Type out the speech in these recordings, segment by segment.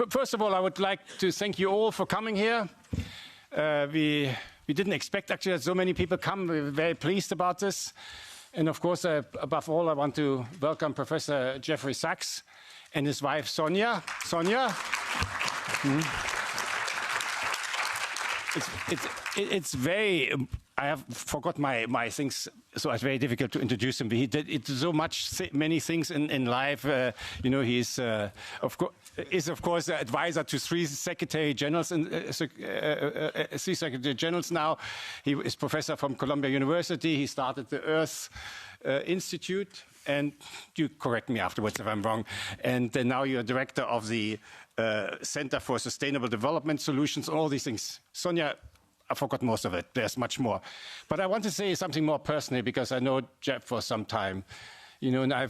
First of all, I would like to thank you all for coming here. We didn't expect actually that so many people come. We're very pleased about this. And of course, above all, I want to welcome Professor Jeffrey Sachs and his wife, Sonia. Sonia. It's very, I have forgot my things, so it's very difficult to introduce him. He did so many things in life. You know, he's of course the advisor to three secretary generals now. He is professor from Columbia University. He started the Earth Institute, and you correct me afterwards if I'm wrong. And now you're director of the Center for Sustainable Development Solutions, all these things. Sonia, I forgot most of it. There's much more. But I want to say something more personally, because I know Jeff for some time, you know, and I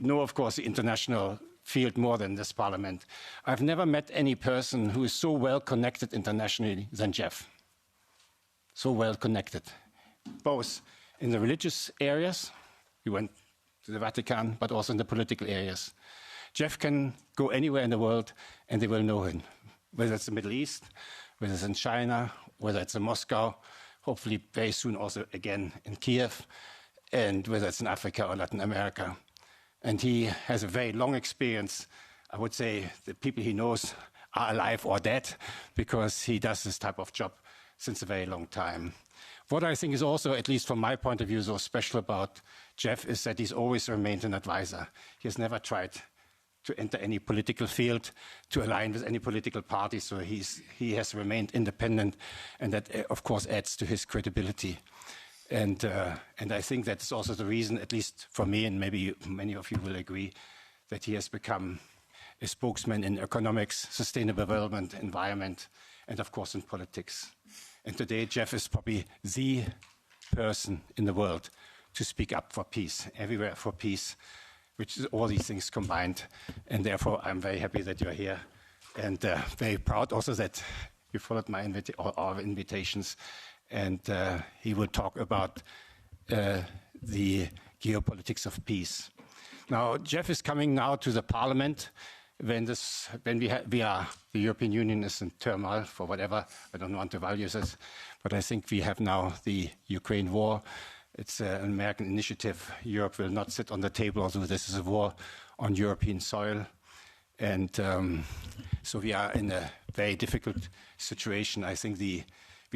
know, of course, the international field more than this parliament. I've never met any person who is so well connected internationally than Jeff. So well connected, both in the religious areas, he went to the Vatican, but also in the political areas. Jeff can go anywhere in the world and they will know him, whether it's the Middle East, whether it's in China, whether it's in Moscow, hopefully very soon also again in Kiev, and whether it's in Africa or Latin America. And he has a very long experience. I would say the people he knows are alive or dead, because he does this type of job since a very long time. What I think is also, at least from my point of view, so special about Jeff is that he's always remained an advisor. He has never tried to enter any political field, to align with any political party. So he has remained independent, and that, of course, adds to his credibility. And I think that's also the reason, at least for me, and maybe many of you will agree, that he has become a spokesman in economics, sustainable development, environment, and of course in politics. And today, Jeff is probably the person in the world to speak up for peace, everywhere for peace, which is all these things combined. And therefore, I'm very happy that you're here, and very proud also that you followed my our invitations. And he will talk about the geopolitics of peace. Now, Jeff is coming now to the Parliament when the European Union is in turmoil for whatever. I don't want to value this, but I think we have now the Ukraine war. It's an American initiative. Europe will not sit on the table, although this is a war on European soil. And so we are in a very difficult situation. I think we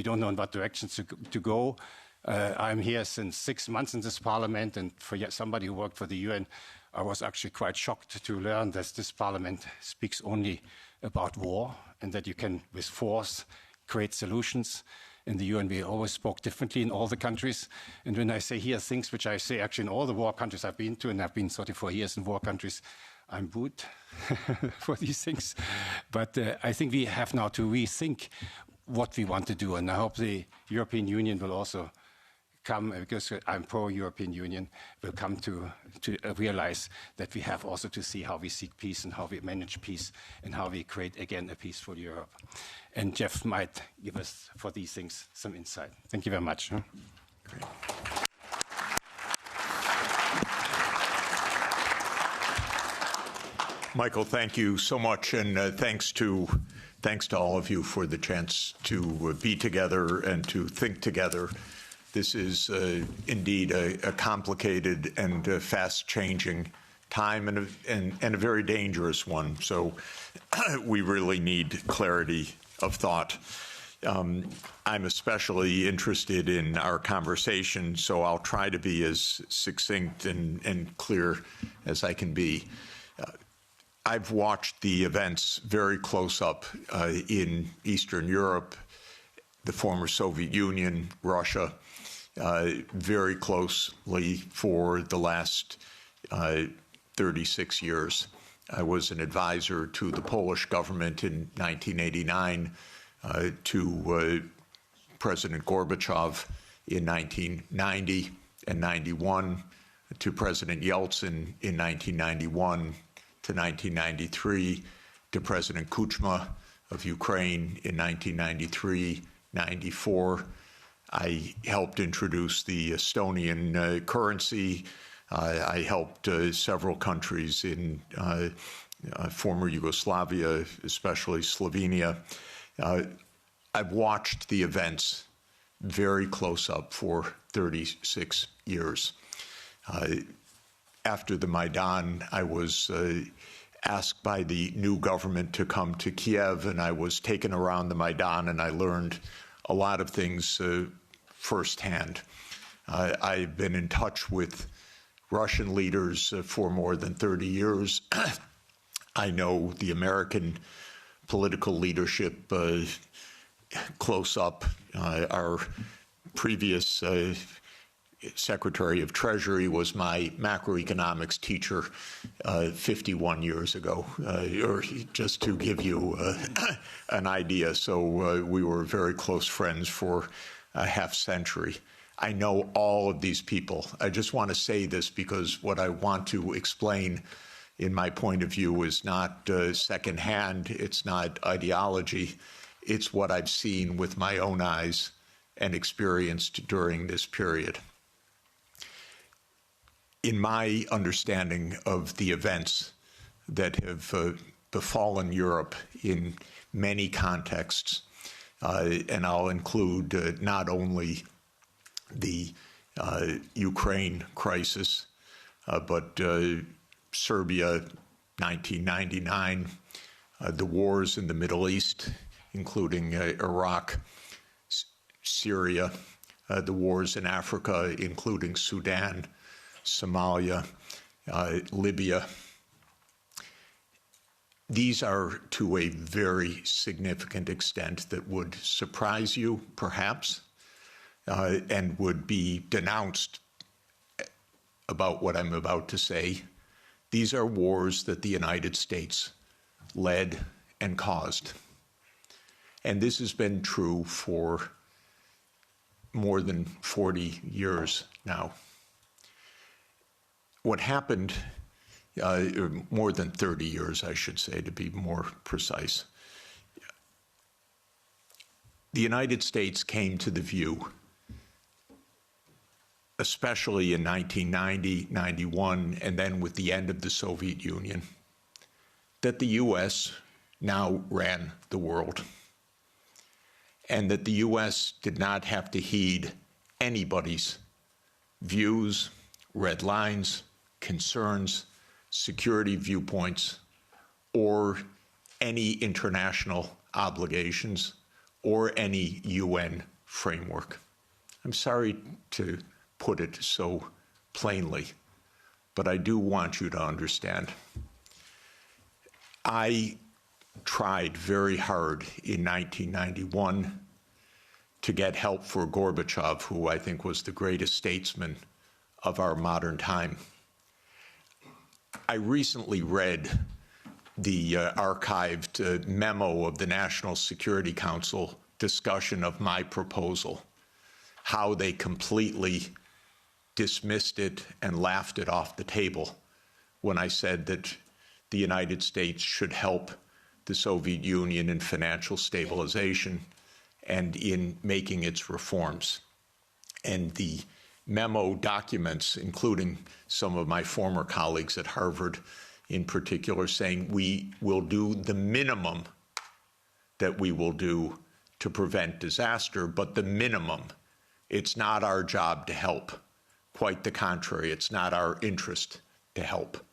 don't know in what directions to go. I'm here since 6 months in this parliament, and for somebody who worked for the UN, I was actually quite shocked to learn that this parliament speaks only about war, and that you can, with force, create solutions. In the UN, we always spoke differently in all the countries. And when I say here things which I say actually in all the war countries I've been to, and I've been 34 years in war countries, I'm booed for these things. But I think we have now to rethink what we want to do. And I hope the European Union will also come, because I'm pro-European Union, will come to realize that we have also to see how we seek peace and how we manage peace and how we create, again, a peaceful Europe. And Jeff might give us, for these things, some insight. Thank you very much. Great. Michael, thank you so much, and thanks to all of you for the chance to be together and to think together. This is indeed a complicated and fast-changing time, and a very dangerous one. So we really need clarity of thought. I'm especially interested in our conversation, so I'll try to be as succinct and clear as I can be. I've watched the events very close up in Eastern Europe, the former Soviet Union, Russia, very closely for the last 36 years. I was an advisor to the Polish government in 1989, to President Gorbachev in 1990 and 91, to President Yeltsin in 1991 to 1993, to President Kuchma of Ukraine in 1993-94. I helped introduce the Estonian currency. I helped several countries in former Yugoslavia, especially Slovenia. I've watched the events very close up for 36 years. After the Maidan, I was asked by the new government to come to Kiev, and I was taken around the Maidan, and I learned a lot of things firsthand. I've been in touch with Russian leaders for more than 30 years. I know the American political leadership close up. Our previous Secretary of Treasury was my macroeconomics teacher 51 years ago, or just to give you an idea. So we were very close friends for a half century. I know all of these people. I just want to say this because what I want to explain in my point of view is not secondhand, it's not ideology, it's what I've seen with my own eyes and experienced during this period. In my understanding of the events that have befallen Europe in many contexts, and I'll include not only the Ukraine crisis, but Serbia, 1999, the wars in the Middle East, including Iraq, Syria, the wars in Africa, including Sudan, Somalia, Libya. These are to a very significant extent that would surprise you, perhaps, and would be denounced about what I'm about to say. These are wars that the United States led and caused. And this has been true for more than 40 years now. What happened, more than 30 years, I should say, to be more precise. The United States came to the view, especially in 1990, 91, and then with the end of the Soviet Union, that the U.S. now ran the world, and that the U.S. did not have to heed anybody's views, red lines, concerns, security viewpoints, or any international obligations, or any UN framework. I'm sorry to put it so plainly, but I do want you to understand. I tried very hard in 1991 to get help for Gorbachev, who I think was the greatest statesman of our modern time. I recently read the archived memo of the National Security Council discussion of my proposal, how they completely dismissed it and laughed it off the table when I said that the United States should help the Soviet Union in financial stabilization and in making its reforms. And the memo documents, including some of my former colleagues at Harvard in particular, saying we will do the minimum that we will do to prevent disaster, but the minimum. It's not our job to help. Quite the contrary, it's not our interest to help.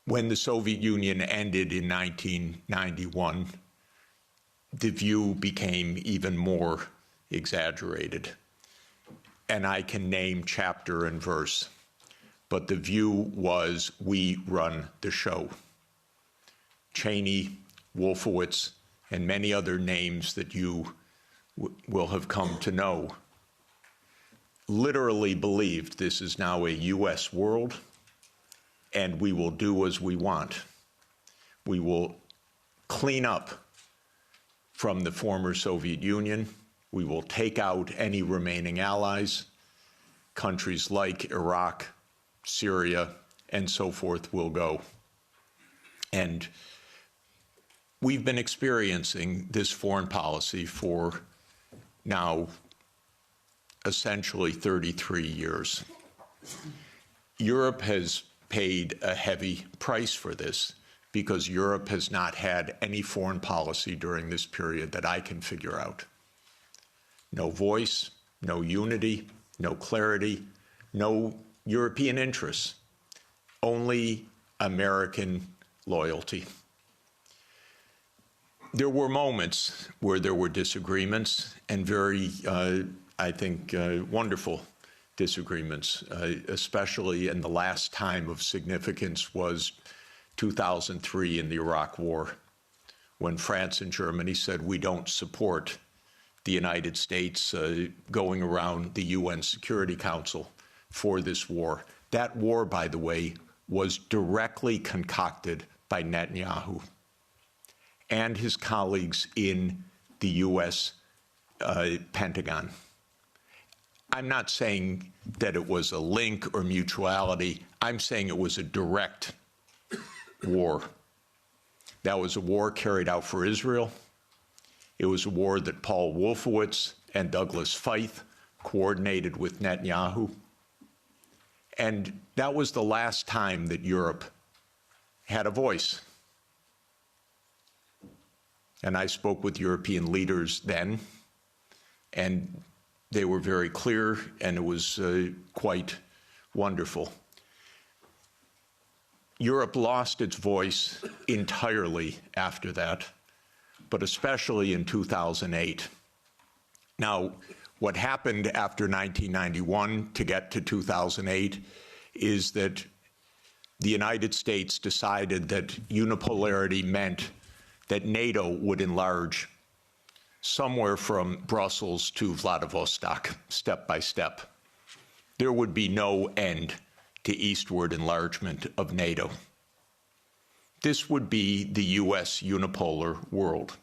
When the Soviet Union ended in 1991, the view became even more exaggerated. And I can name chapter and verse, but the view was we run the show. Cheney, Wolfowitz, and many other names that you will have come to know literally believed this is now a U.S. world, and we will do as we want. We will clean up from the former Soviet Union. We will take out any remaining allies. Countries like Iraq, Syria, and so forth will go. And we've been experiencing this foreign policy for now essentially 33 years. Europe has paid a heavy price for this. because Europe has not had any foreign policy during this period that I can figure out. No voice, no unity, no clarity, no European interests, only American loyalty. There were moments where there were disagreements, and very, I think, wonderful disagreements, especially in the last time of significance was 2003 in the Iraq War, when France and Germany said, we don't support the United States going around the UN Security Council for this war. That war, by the way, was directly concocted by Netanyahu and his colleagues in the U.S. Pentagon. I'm not saying that it was a link or mutuality. I'm saying it was a direct war. That was a war carried out for Israel. It was a war that Paul Wolfowitz and Douglas Feith coordinated with Netanyahu. And that was the last time that Europe had a voice. And I spoke with European leaders then, and they were very clear, and it was quite wonderful. Europe lost its voice entirely after that, but especially in 2008. Now, what happened after 1991 to get to 2008 is that the United States decided that unipolarity meant that NATO would enlarge somewhere from Brussels to Vladivostok, step by step. There would be no end to eastward enlargement of NATO. This would be the U.S. unipolar world.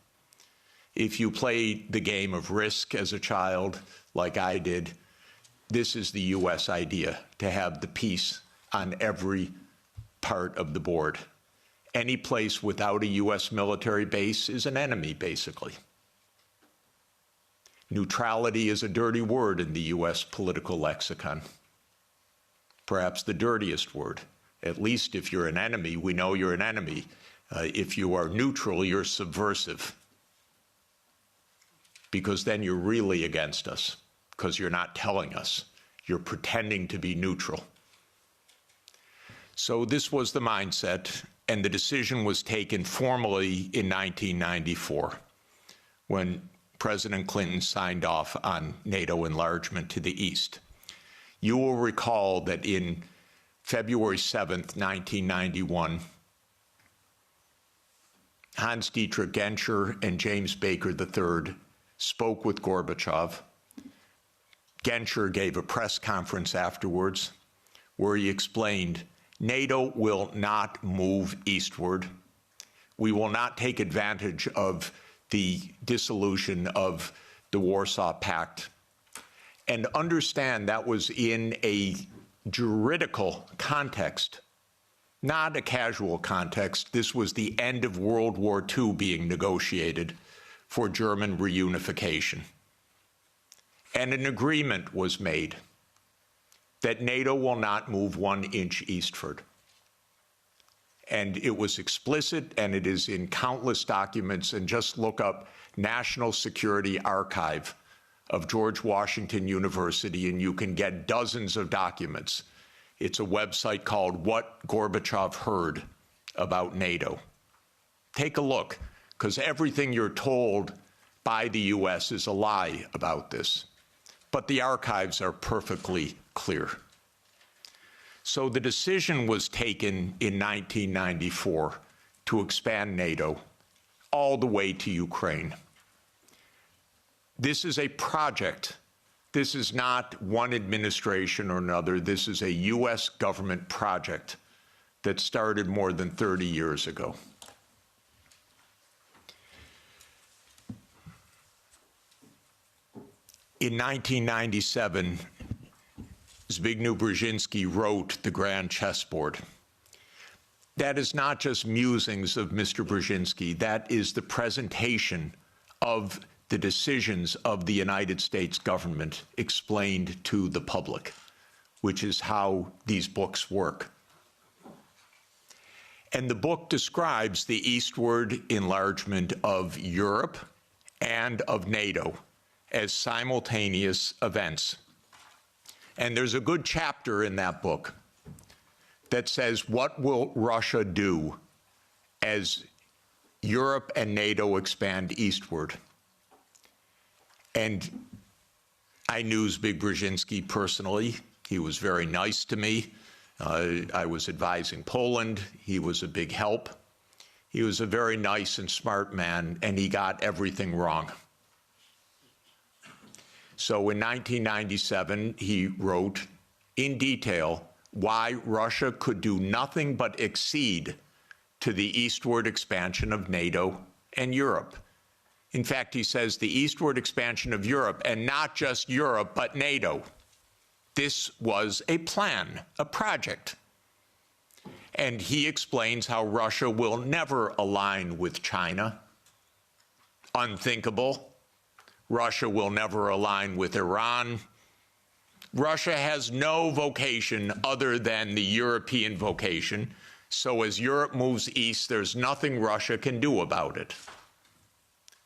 If you played the game of Risk as a child, like I did, this is the U.S. idea, to have the peace on every part of the board. Any place without a U.S. military base is an enemy, basically. Neutrality is a dirty word in the U.S. political lexicon. Perhaps the dirtiest word. At least if you're an enemy, we know you're an enemy. If you are neutral, you're subversive. Because then you're really against us, because you're not telling us. You're pretending to be neutral. So this was the mindset, and the decision was taken formally in 1994, when President Clinton signed off on NATO enlargement to the east. You will recall that in February 7th, 1991, Hans-Dietrich Genscher and James Baker III spoke with Gorbachev. Genscher gave a press conference afterwards where he explained, NATO will not move eastward. We will not take advantage of the dissolution of the Warsaw Pact. And understand that was in a juridical context, not a casual context. This was the end of World War II being negotiated for German reunification. And an agreement was made that NATO will not move 1 inch eastward. And it was explicit, and it is in countless documents, and just look up National Security Archive of George Washington University, and you can get dozens of documents. It's a website called What Gorbachev Heard About NATO. Take a look, because everything you're told by the U.S. is a lie about this. But the archives are perfectly clear. So the decision was taken in 1994 to expand NATO all the way to Ukraine. This is a project. This is not one administration or another. This is a U.S. government project that started more than 30 years ago. In 1997, Zbigniew Brzezinski wrote The Grand Chessboard. That is not just musings of Mr. Brzezinski. That is the presentation of the decisions of the United States government explained to the public, which is how these books work. And the book describes the eastward enlargement of Europe and of NATO as simultaneous events. And there's a good chapter in that book that says, what will Russia do as Europe and NATO expand eastward? And I knew Zbigniew Brzezinski personally. He was very nice to me. I was advising Poland. He was a big help. He was a very nice and smart man, and he got everything wrong. So in 1997, he wrote in detail why Russia could do nothing but accede to the eastward expansion of NATO and Europe. In fact, he says the eastward expansion of Europe, and not just Europe, but NATO. This was a plan, a project. And he explains how Russia will never align with China. Unthinkable. Russia will never align with Iran. Russia has no vocation other than the European vocation. So as Europe moves east, there's nothing Russia can do about it.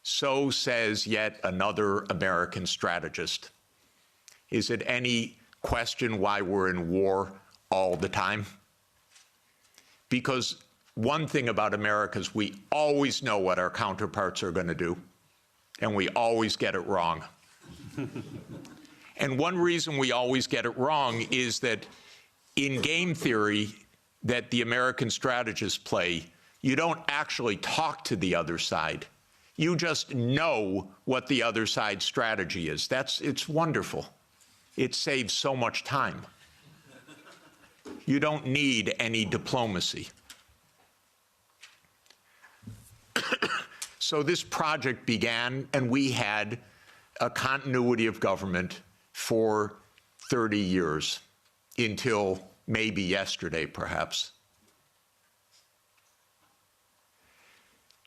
So says yet another American strategist. Is it any question why we're in war all the time? Because one thing about America is we always know what our counterparts are going to do, and we always get it wrong. And one reason we always get it wrong is that in game theory that the American strategists play, you don't actually talk to the other side. You just know what the other side's strategy is. It's wonderful. It saves so much time. You don't need any diplomacy. So this project began, and we had a continuity of government for 30 years, until maybe yesterday, perhaps.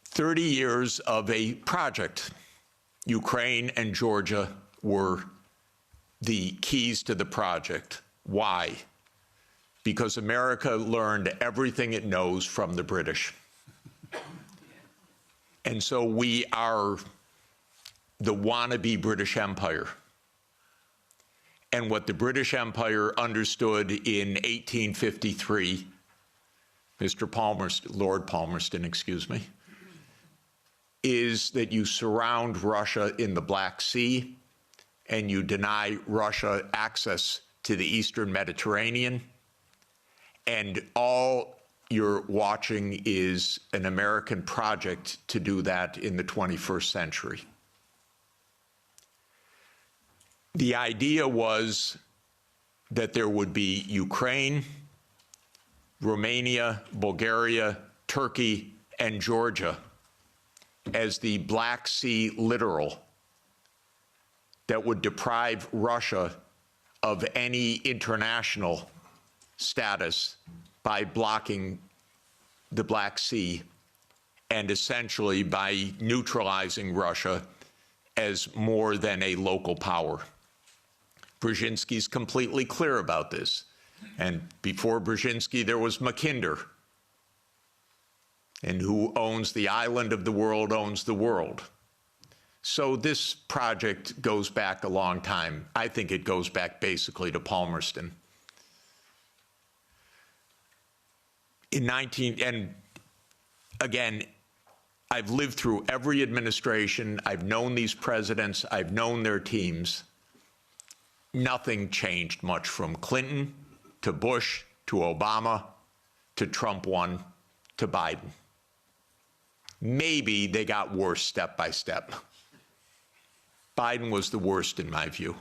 30 years of a project. Ukraine and Georgia were the keys to the project. Why? Because America learned everything it knows from the British. And so we are the wannabe British Empire. And what the British Empire understood in 1853, Lord Palmerston, excuse me, is that you surround Russia in the Black Sea and you deny Russia access to the Eastern Mediterranean, and all you're watching is an American project to do that in the 21st century. The idea was that there would be Ukraine, Romania, Bulgaria, Turkey, and Georgia as the Black Sea littoral that would deprive Russia of any international status by blocking the Black Sea and essentially by neutralizing Russia as more than a local power. Brzezinski's completely clear about this. And before Brzezinski, there was Mackinder. And who owns the island of the world owns the world. So this project goes back a long time. I think it goes back basically to Palmerston. And again, I've lived through every administration. I've known these presidents. I've known their teams. Nothing changed much from Clinton to Bush to Obama to Trump 1 to Biden. Maybe they got worse step by step. Biden was the worst in my view.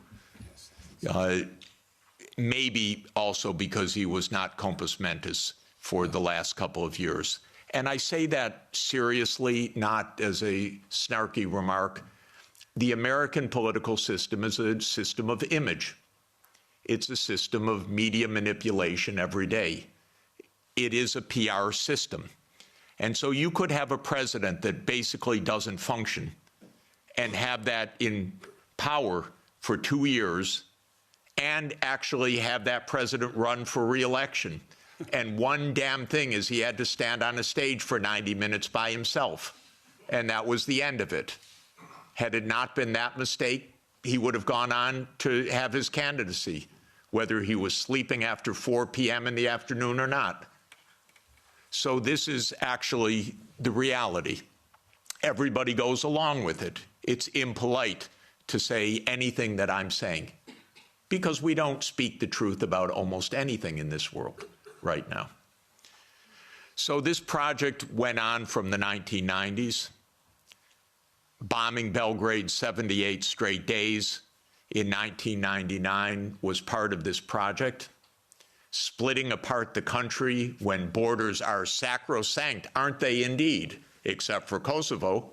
Maybe also because he was not compos mentis for the last couple of years. And I say that seriously, not as a snarky remark. The American political system is a system of image. It's a system of media manipulation every day. It is a PR system. And so you could have a president that basically doesn't function and have that in power for 2 years and actually have that president run for re-election. And one damn thing is he had to stand on a stage for 90 minutes by himself. And that was the end of it. Had it not been that mistake, he would have gone on to have his candidacy, whether he was sleeping after 4 p.m. in the afternoon or not. So this is actually the reality. Everybody goes along with it. It's impolite to say anything that I'm saying, because we don't speak the truth about almost anything in this world right now. So this project went on from the 1990s, bombing Belgrade 78 straight days in 1999 was part of this project. Splitting apart the country when borders are sacrosanct, aren't they indeed, except for Kosovo.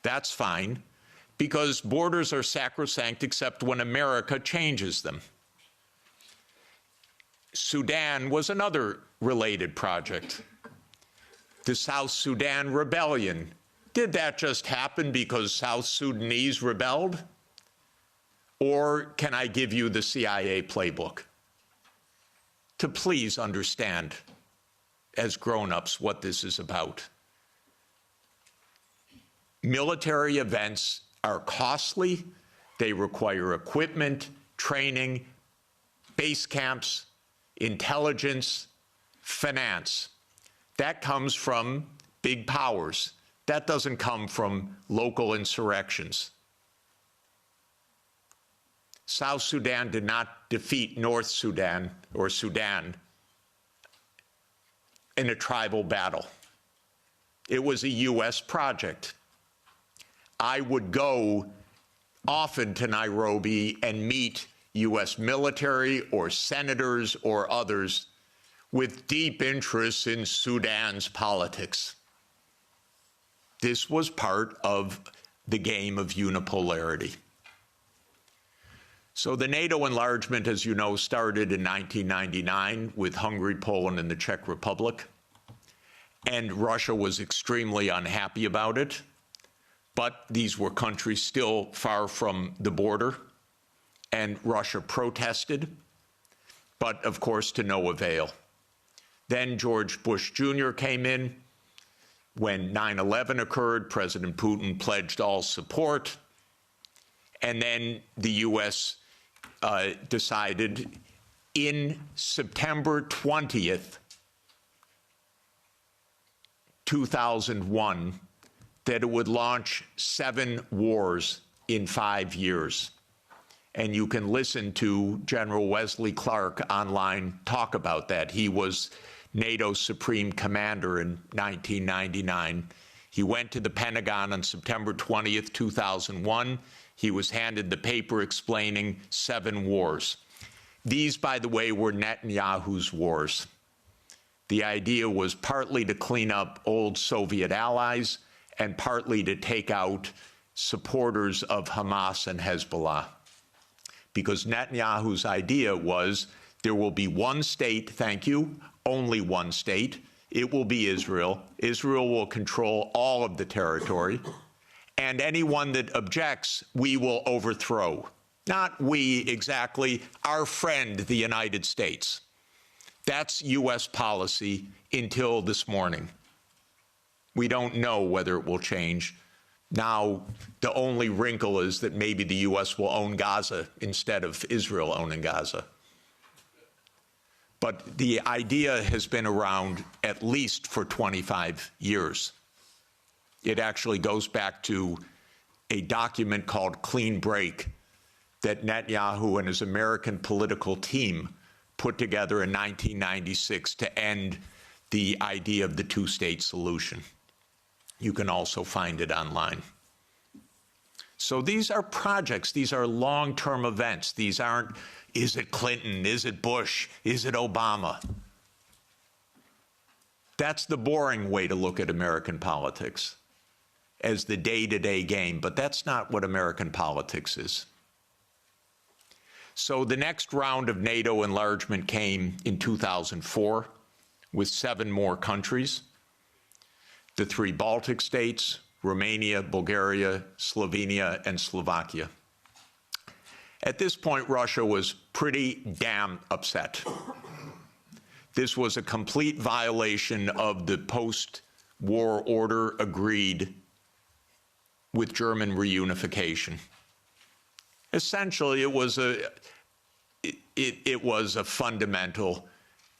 That's fine, because borders are sacrosanct except when America changes them. Sudan was another related project. The South Sudan rebellion. Did that just happen because South Sudanese rebelled? Or can I give you the CIA playbook to please understand, as grown-ups, what this is about? Military events are costly. They require equipment, training, base camps, intelligence, finance. That comes from big powers. That doesn't come from local insurrections. South Sudan did not defeat North Sudan or Sudan in a tribal battle. It was a U.S. project. I would go often to Nairobi and meet U.S. military or senators or others with deep interests in Sudan's politics. This was part of the game of unipolarity. So the NATO enlargement, as you know, started in 1999 with Hungary, Poland, and the Czech Republic. And Russia was extremely unhappy about it. But these were countries still far from the border. And Russia protested, but of course to no avail. Then George Bush Jr. came in. When 9/11 occurred, President Putin pledged all support. And then the U.S. Decided in September 20th, 2001, that it would launch 7 wars in 5 years. And you can listen to General Wesley Clark online talk about that. He was NATO's supreme commander in 1999. He went to the Pentagon on September 20th, 2001. He was handed the paper explaining 7 wars. These, by the way, were Netanyahu's wars. The idea was partly to clean up old Soviet allies and partly to take out supporters of Hamas and Hezbollah. Because Netanyahu's idea was there will be one state, thank you, only one state. It will be Israel. Israel will control all of the territory. And anyone that objects, we will overthrow. Not we exactly, our friend, the United States. That's U.S. policy until this morning. We don't know whether it will change. Now, the only wrinkle is that maybe the U.S. will own Gaza instead of Israel owning Gaza. But the idea has been around at least for 25 years. It actually goes back to a document called Clean Break that Netanyahu and his American political team put together in 1996 to end the idea of the two-state solution. You can also find it online. So these are projects. These are long-term events. These aren't, is it Clinton? Is it Bush? Is it Obama? That's the boring way to look at American politics, as the day-to-day game, but that's not what American politics is. So the next round of NATO enlargement came in 2004 with 7 more countries. The 3 Baltic states, Romania, Bulgaria, Slovenia, and Slovakia. At this point, Russia was pretty damn upset. This was a complete violation of the post-war order agreed with German reunification. Essentially, it was a fundamental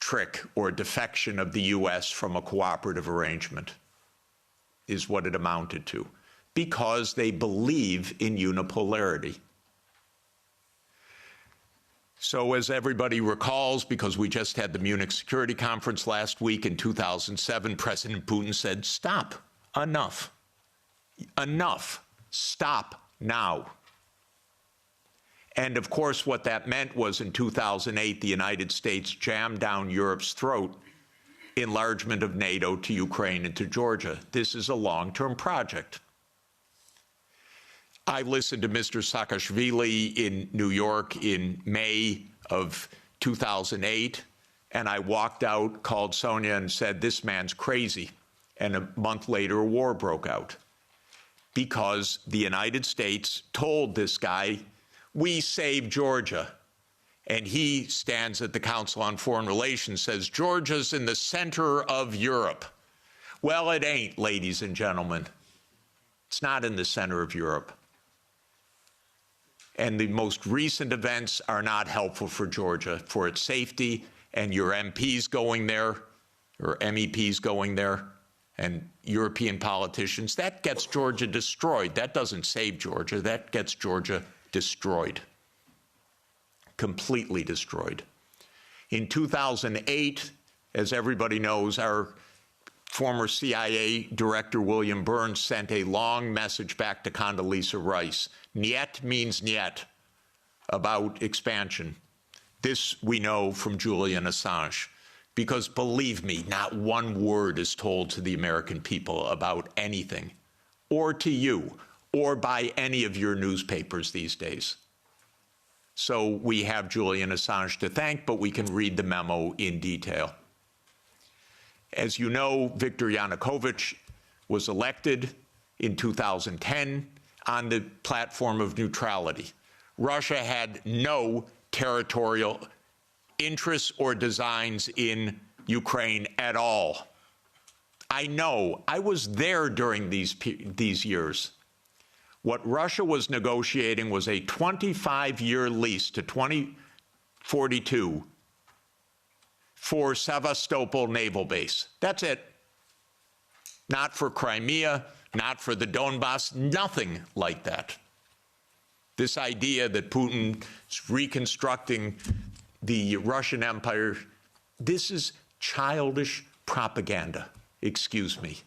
trick or defection of the U.S. from a cooperative arrangement, is what it amounted to, because they believe in unipolarity. So as everybody recalls, because we just had the Munich Security Conference last week in 2007, President Putin said, stop, enough, enough, stop now. And of course, what that meant was in 2008, the United States jammed down Europe's throat enlargement of NATO to Ukraine and to Georgia. This is a long-term project. I listened to Mr. Saakashvili in New York in May of 2008, and I walked out, called Sonia, and said, this man's crazy. And a month later, a war broke out because the United States told this guy, we saved Georgia. And he stands at the Council on Foreign Relations, says, Georgia's in the center of Europe. Well, it ain't, ladies and gentlemen. It's not in the center of Europe. And the most recent events are not helpful for Georgia, for its safety, and your MPs going there, or MEPs going there, and European politicians. That gets Georgia destroyed. That doesn't save Georgia. That gets Georgia destroyed. Completely destroyed. In 2008, as everybody knows, our former CIA director, William Burns, sent a long message back to Condoleezza Rice. Niet means niet, about expansion. This we know from Julian Assange, because believe me, not one word is told to the American people about anything, or to you, or by any of your newspapers these days. So we have Julian Assange to thank, but we can read the memo in detail. As you know, Viktor Yanukovych was elected in 2010 on the platform of neutrality. Russia had no territorial interests or designs in Ukraine at all. I know, I was there during these years. What Russia was negotiating was a 25-year lease to 2042 for Sevastopol Naval Base. That's it. Not for Crimea, not for the Donbass, nothing like that. This idea that Putin is reconstructing the Russian Empire, this is childish propaganda, excuse me.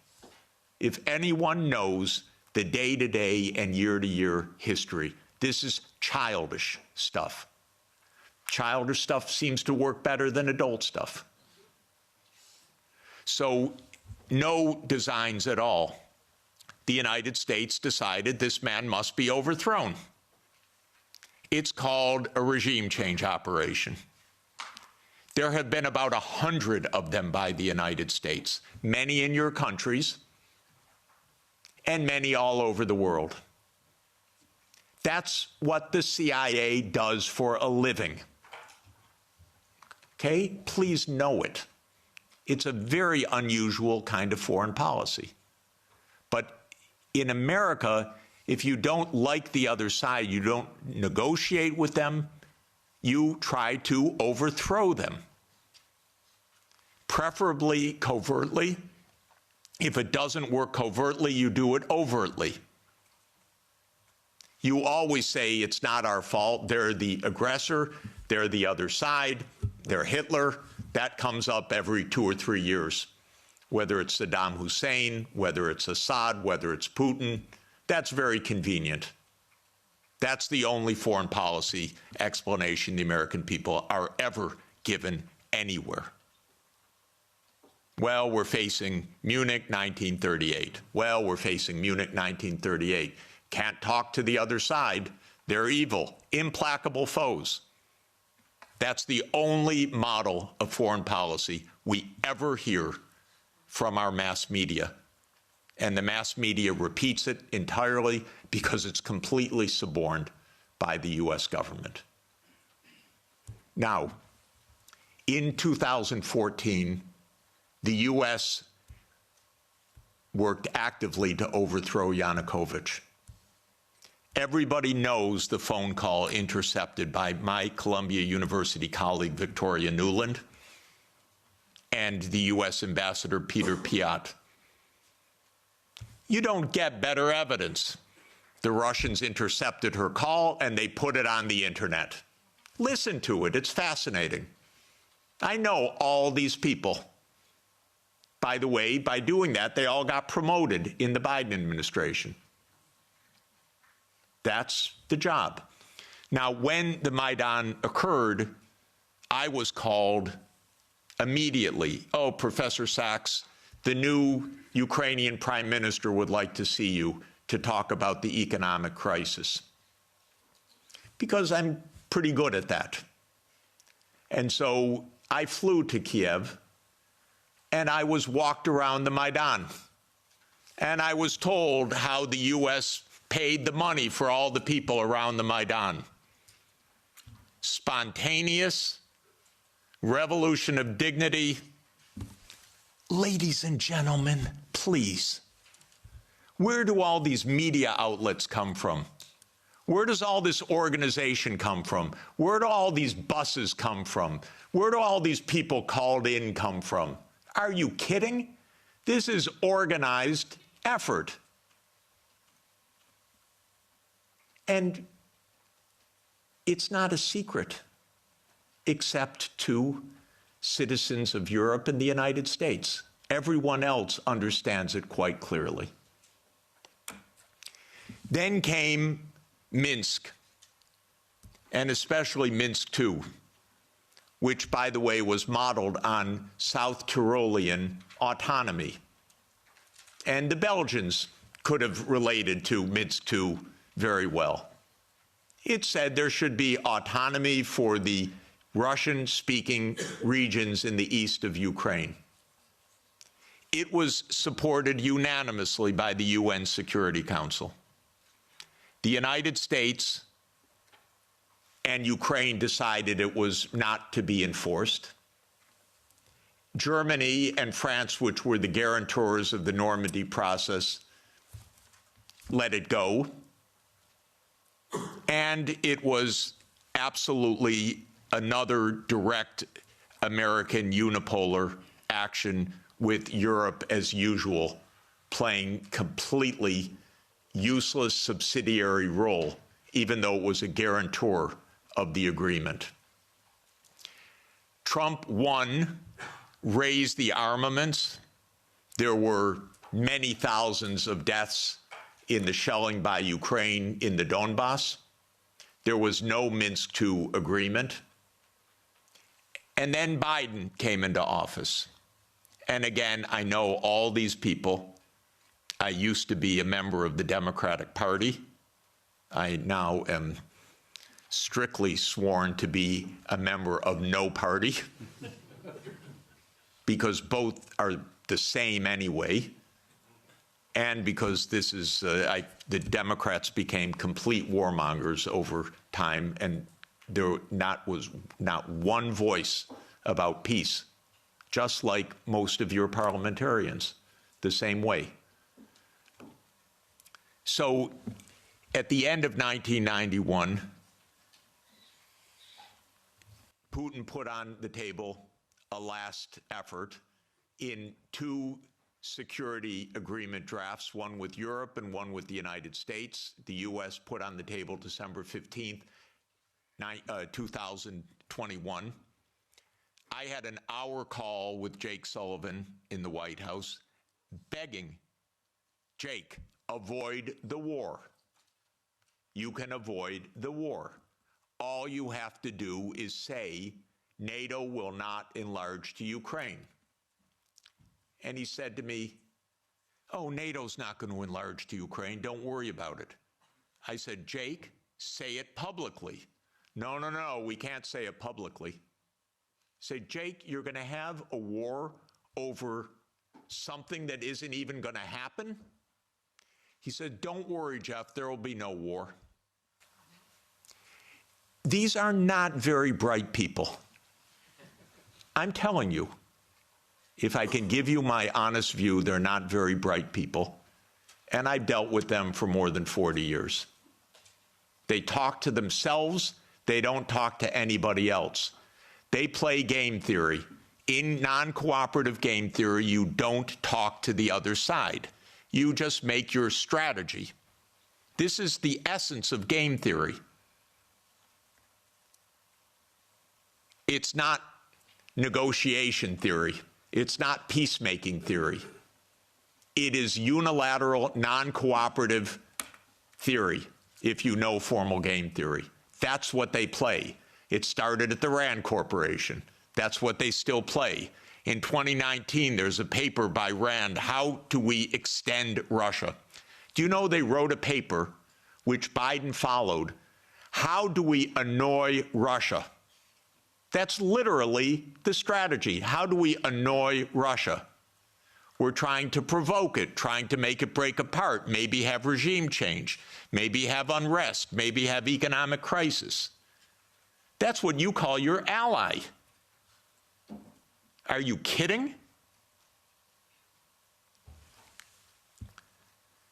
If anyone knows the day-to-day and year-to-year history, this is childish stuff. Childish stuff seems to work better than adult stuff. So no designs at all. The United States decided this man must be overthrown. It's called a regime change operation. There have been about 100 of them by the United States, many in your countries and many all over the world. That's what the CIA does for a living. Okay? Please know it. It's a very unusual kind of foreign policy. But in America, if you don't like the other side, you don't negotiate with them, you try to overthrow them. Preferably covertly. If it doesn't work covertly, you do it overtly. You always say it's not our fault, they're the aggressor, they're the other side, they're Hitler. That comes up every 2 or 3 years. Whether it's Saddam Hussein, whether it's Assad, whether it's Putin, that's very convenient. That's the only foreign policy explanation the American people are ever given anywhere. Well, we're facing Munich 1938. Well, we're facing Munich 1938. Can't talk to the other side. They're evil, implacable foes. That's the only model of foreign policy we ever hear from our mass media. And the mass media repeats it entirely because it's completely suborned by the US government. Now, In 2014, the U.S. worked actively to overthrow Yanukovych. Everybody knows the phone call intercepted by my Columbia University colleague, Victoria Nuland, and the U.S. Ambassador Peter Piot. You don't get better evidence. The Russians intercepted her call and they put it on the internet. Listen to it, it's fascinating. I know all these people. By the way, by doing that, they all got promoted in the Biden administration. That's the job. Now, when the Maidan occurred, I was called immediately. Oh, Professor Sachs, the new Ukrainian prime minister would like to see you to talk about the economic crisis. Because I'm pretty good at that. And so I flew to Kiev and I was walked around the Maidan. And I was told how the U.S. paid the money for all the people around the Maidan. Spontaneous, revolution of dignity. Ladies and gentlemen, please, where do all these media outlets come from? Where does all this organization come from? Where do all these buses come from? Where do all these people called in come from? Are you kidding? This is organized effort. And it's not a secret, except to citizens of Europe and the United States. Everyone else understands it quite clearly. Then came Minsk, and especially Minsk II, which, by the way, was modeled on South Tyrolean autonomy. And the Belgians could have related to Minsk II very well. It said there should be autonomy for the Russian-speaking regions in the east of Ukraine. It was supported unanimously by the UN Security Council. The United States and Ukraine decided it was not to be enforced. Germany and France, which were the guarantors of the Normandy process, let it go. And it was absolutely another direct American unipolar action with Europe, as usual, playing completely useless subsidiary role, even though it was a guarantor of the agreement. Trump won, raised the armaments. There were many thousands of deaths in the shelling by Ukraine in the Donbass. There was no Minsk II agreement. And then Biden came into office. And again, I know all these people. I used to be a member of the Democratic Party. I now am strictly sworn to be a member of no party, because both are the same anyway, and because this is, the Democrats became complete warmongers over time, and there was not one voice about peace, just like most of your parliamentarians, the same way. So at the end of 1991, Putin put on the table a last effort in two security agreement drafts, one with Europe and one with the United States. The U.S. put on the table December 15th, 2021. I had an hour call with Jake Sullivan in the White House begging, Jake, avoid the war. You can avoid the war. All you have to do is say NATO will not enlarge to Ukraine. And he said to me, oh, NATO's not going to enlarge to Ukraine. Don't worry about it. I said, Jake, say it publicly. No, we can't say it publicly. Say, Jake, you're going to have a war over something that isn't even going to happen? He said, don't worry, Jeff, there will be no war. These are not very bright people. I'm telling you, if I can give you my honest view, they're not very bright people, and I've dealt with them for more than 40 years. They talk to themselves. They don't talk to anybody else. They play game theory. In non-cooperative game theory, you don't talk to the other side. You just make your strategy. This is the essence of game theory. It's not negotiation theory. It's not peacemaking theory. It is unilateral, non-cooperative theory, if you know formal game theory. That's what they play. It started at the Rand Corporation. That's what they still play. In 2019, there's a paper by Rand, How Do We Extend Russia? Do you know they wrote a paper, which Biden followed, How Do We Annoy Russia? That's literally the strategy. How do we annoy Russia? We're trying to provoke it, trying to make it break apart, maybe have regime change, maybe have unrest, maybe have economic crisis. That's what you call your ally. Are you kidding?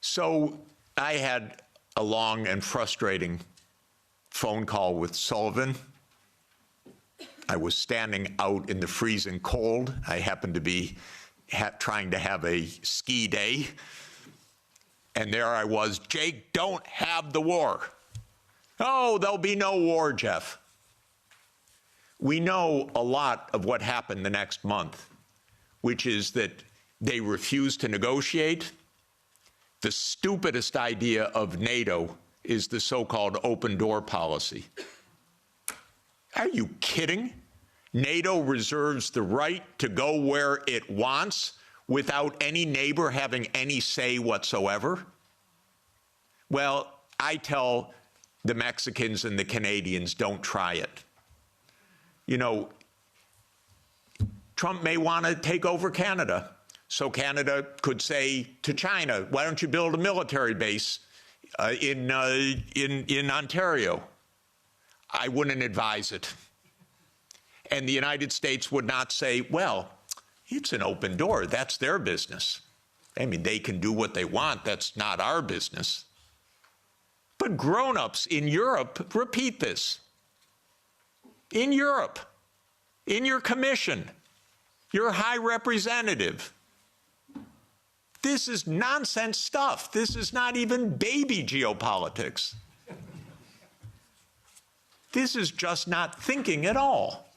So I had a long and frustrating phone call with Sullivan. I was standing out in the freezing cold. I happened to be trying to have a ski day. And there I was, Jake, don't have the war. Oh, there'll be no war, Jeff. We know a lot of what happened the next month, which is that they refused to negotiate. The stupidest idea of NATO is the so-called open door policy. Are you kidding? NATO reserves the right to go where it wants without any neighbor having any say whatsoever? Well, I tell the Mexicans and the Canadians, don't try it. You know, Trump may want to take over Canada. So Canada could say to China, why don't you build a military base in Ontario? I wouldn't advise it. And the United States would not say, well, it's an open door. That's their business. I mean, they can do what they want. That's not our business. But grown-ups in Europe repeat this. In Europe, in your commission, your high representative. This is nonsense stuff. This is not even baby geopolitics. This is just not thinking at all.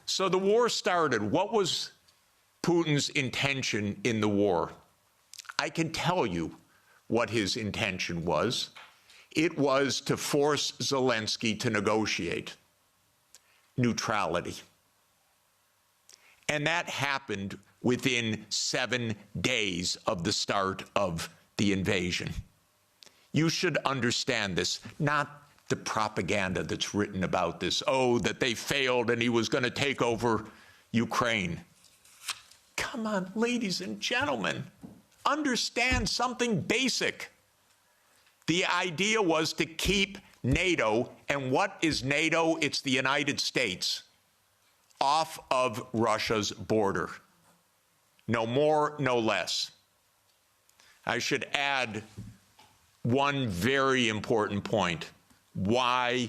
So the war started. What was Putin's intention in the war? I can tell you what his intention was. It was to force Zelensky to negotiate neutrality. And that happened within 7 days of the start of the invasion. You should understand this, not the propaganda that's written about this. Oh, that they failed and he was going to take over Ukraine. Come on, ladies and gentlemen, understand something basic. The idea was to keep NATO, and what is NATO? It's the United States, off of Russia's border. No more, no less. I should add one very important point. Why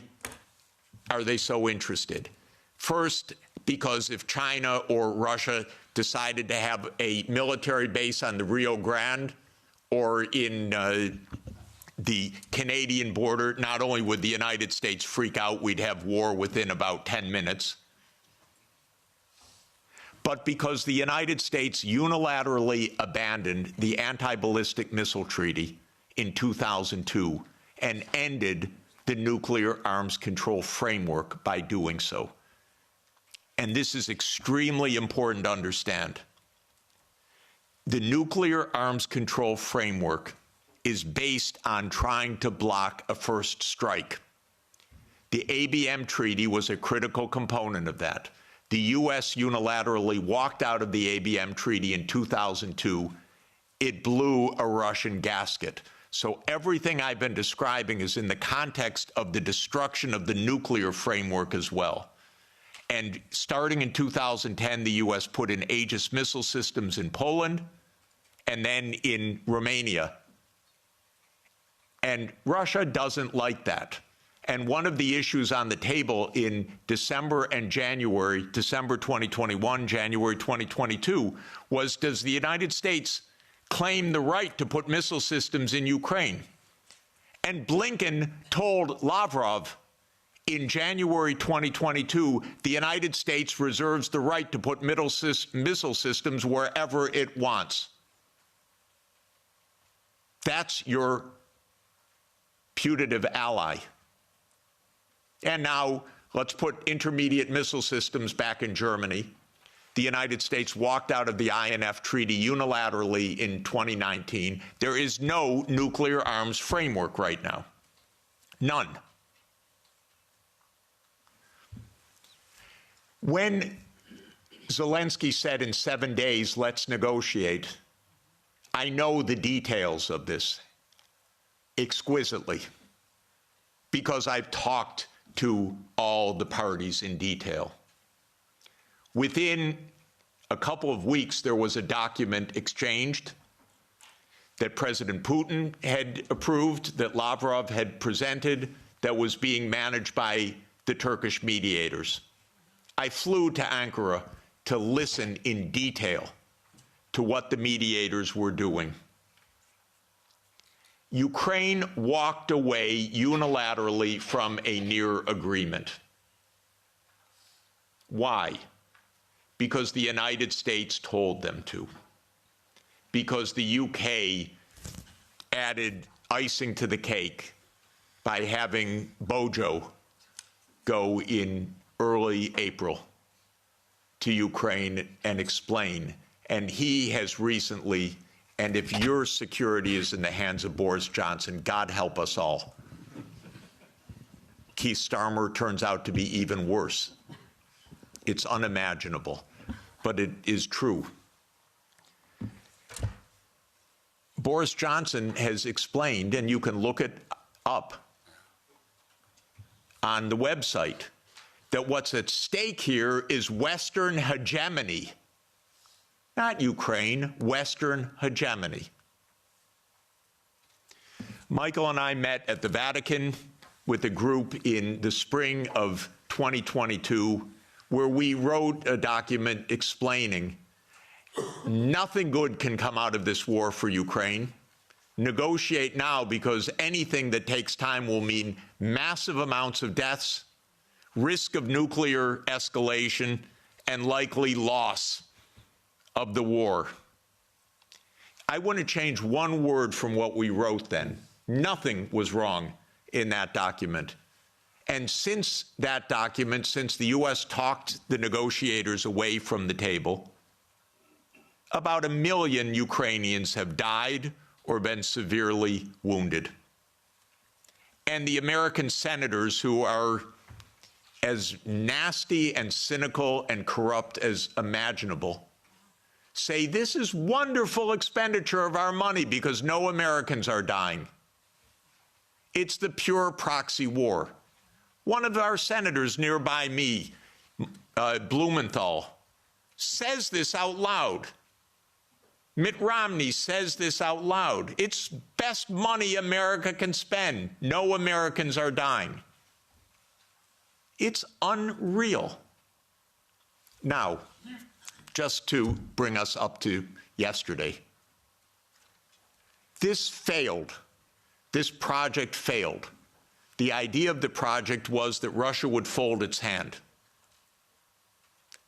are they so interested? First, because if China or Russia decided to have a military base on the Rio Grande or in the Canadian border, not only would the United States freak out, we'd have war within about 10 minutes, but because the United States unilaterally abandoned the anti-ballistic missile treaty in 2002 and ended the nuclear arms control framework by doing so. And this is extremely important to understand. The nuclear arms control framework is based on trying to block a first strike. The ABM treaty was a critical component of that. The U.S. unilaterally walked out of the ABM treaty in 2002. It blew a Russian gasket. So everything I've been describing is in the context of the destruction of the nuclear framework as well. And starting in 2010, the U.S. put in Aegis missile systems in Poland and then in Romania. And Russia doesn't like that. And one of the issues on the table in December and January, December 2021, January 2022, was, does the United States claim the right to put missile systems in Ukraine? And Blinken told Lavrov in January 2022, the United States reserves the right to put missile systems wherever it wants. That's your putative ally. And now let's put intermediate missile systems back in Germany. The United States walked out of the INF Treaty unilaterally in 2019. There is no nuclear arms framework right now. None. When Zelensky said in 7 days, let's negotiate, I know the details of this exquisitely because I've talked to all the parties in detail. Within a couple of weeks, there was a document exchanged that President Putin had approved, that Lavrov had presented, that was being managed by the Turkish mediators. I flew to Ankara to listen in detail to what the mediators were doing. Ukraine walked away unilaterally from a near agreement. Why? Because the United States told them to. Because the UK added icing to the cake by having Bojo go in early April to Ukraine and explain. And he has recently, and if your security is in the hands of Boris Johnson, God help us all. Keith Starmer turns out to be even worse. It's unimaginable, but it is true. Boris Johnson has explained, and you can look it up on the website, that what's at stake here is Western hegemony. Not Ukraine, Western hegemony. Michael and I met at the Vatican with a group in the spring of 2022, where we wrote a document explaining nothing good can come out of this war for Ukraine. Negotiate now, because anything that takes time will mean massive amounts of deaths, risk of nuclear escalation, and likely loss of the war. I want to change one word from what we wrote then. Nothing was wrong in that document. And since that document, since the U.S. talked the negotiators away from the table, about 1 million Ukrainians have died or been severely wounded. And the American senators, who are as nasty and cynical and corrupt as imaginable, say this is wonderful expenditure of our money because no Americans are dying. It's the pure proxy war. One of our senators nearby me, Blumenthal, says this out loud. Mitt Romney says this out loud. It's best money America can spend. No Americans are dying. It's unreal. Now, just to bring us up to yesterday, this failed. This project failed. The idea of the project was that Russia would fold its hand.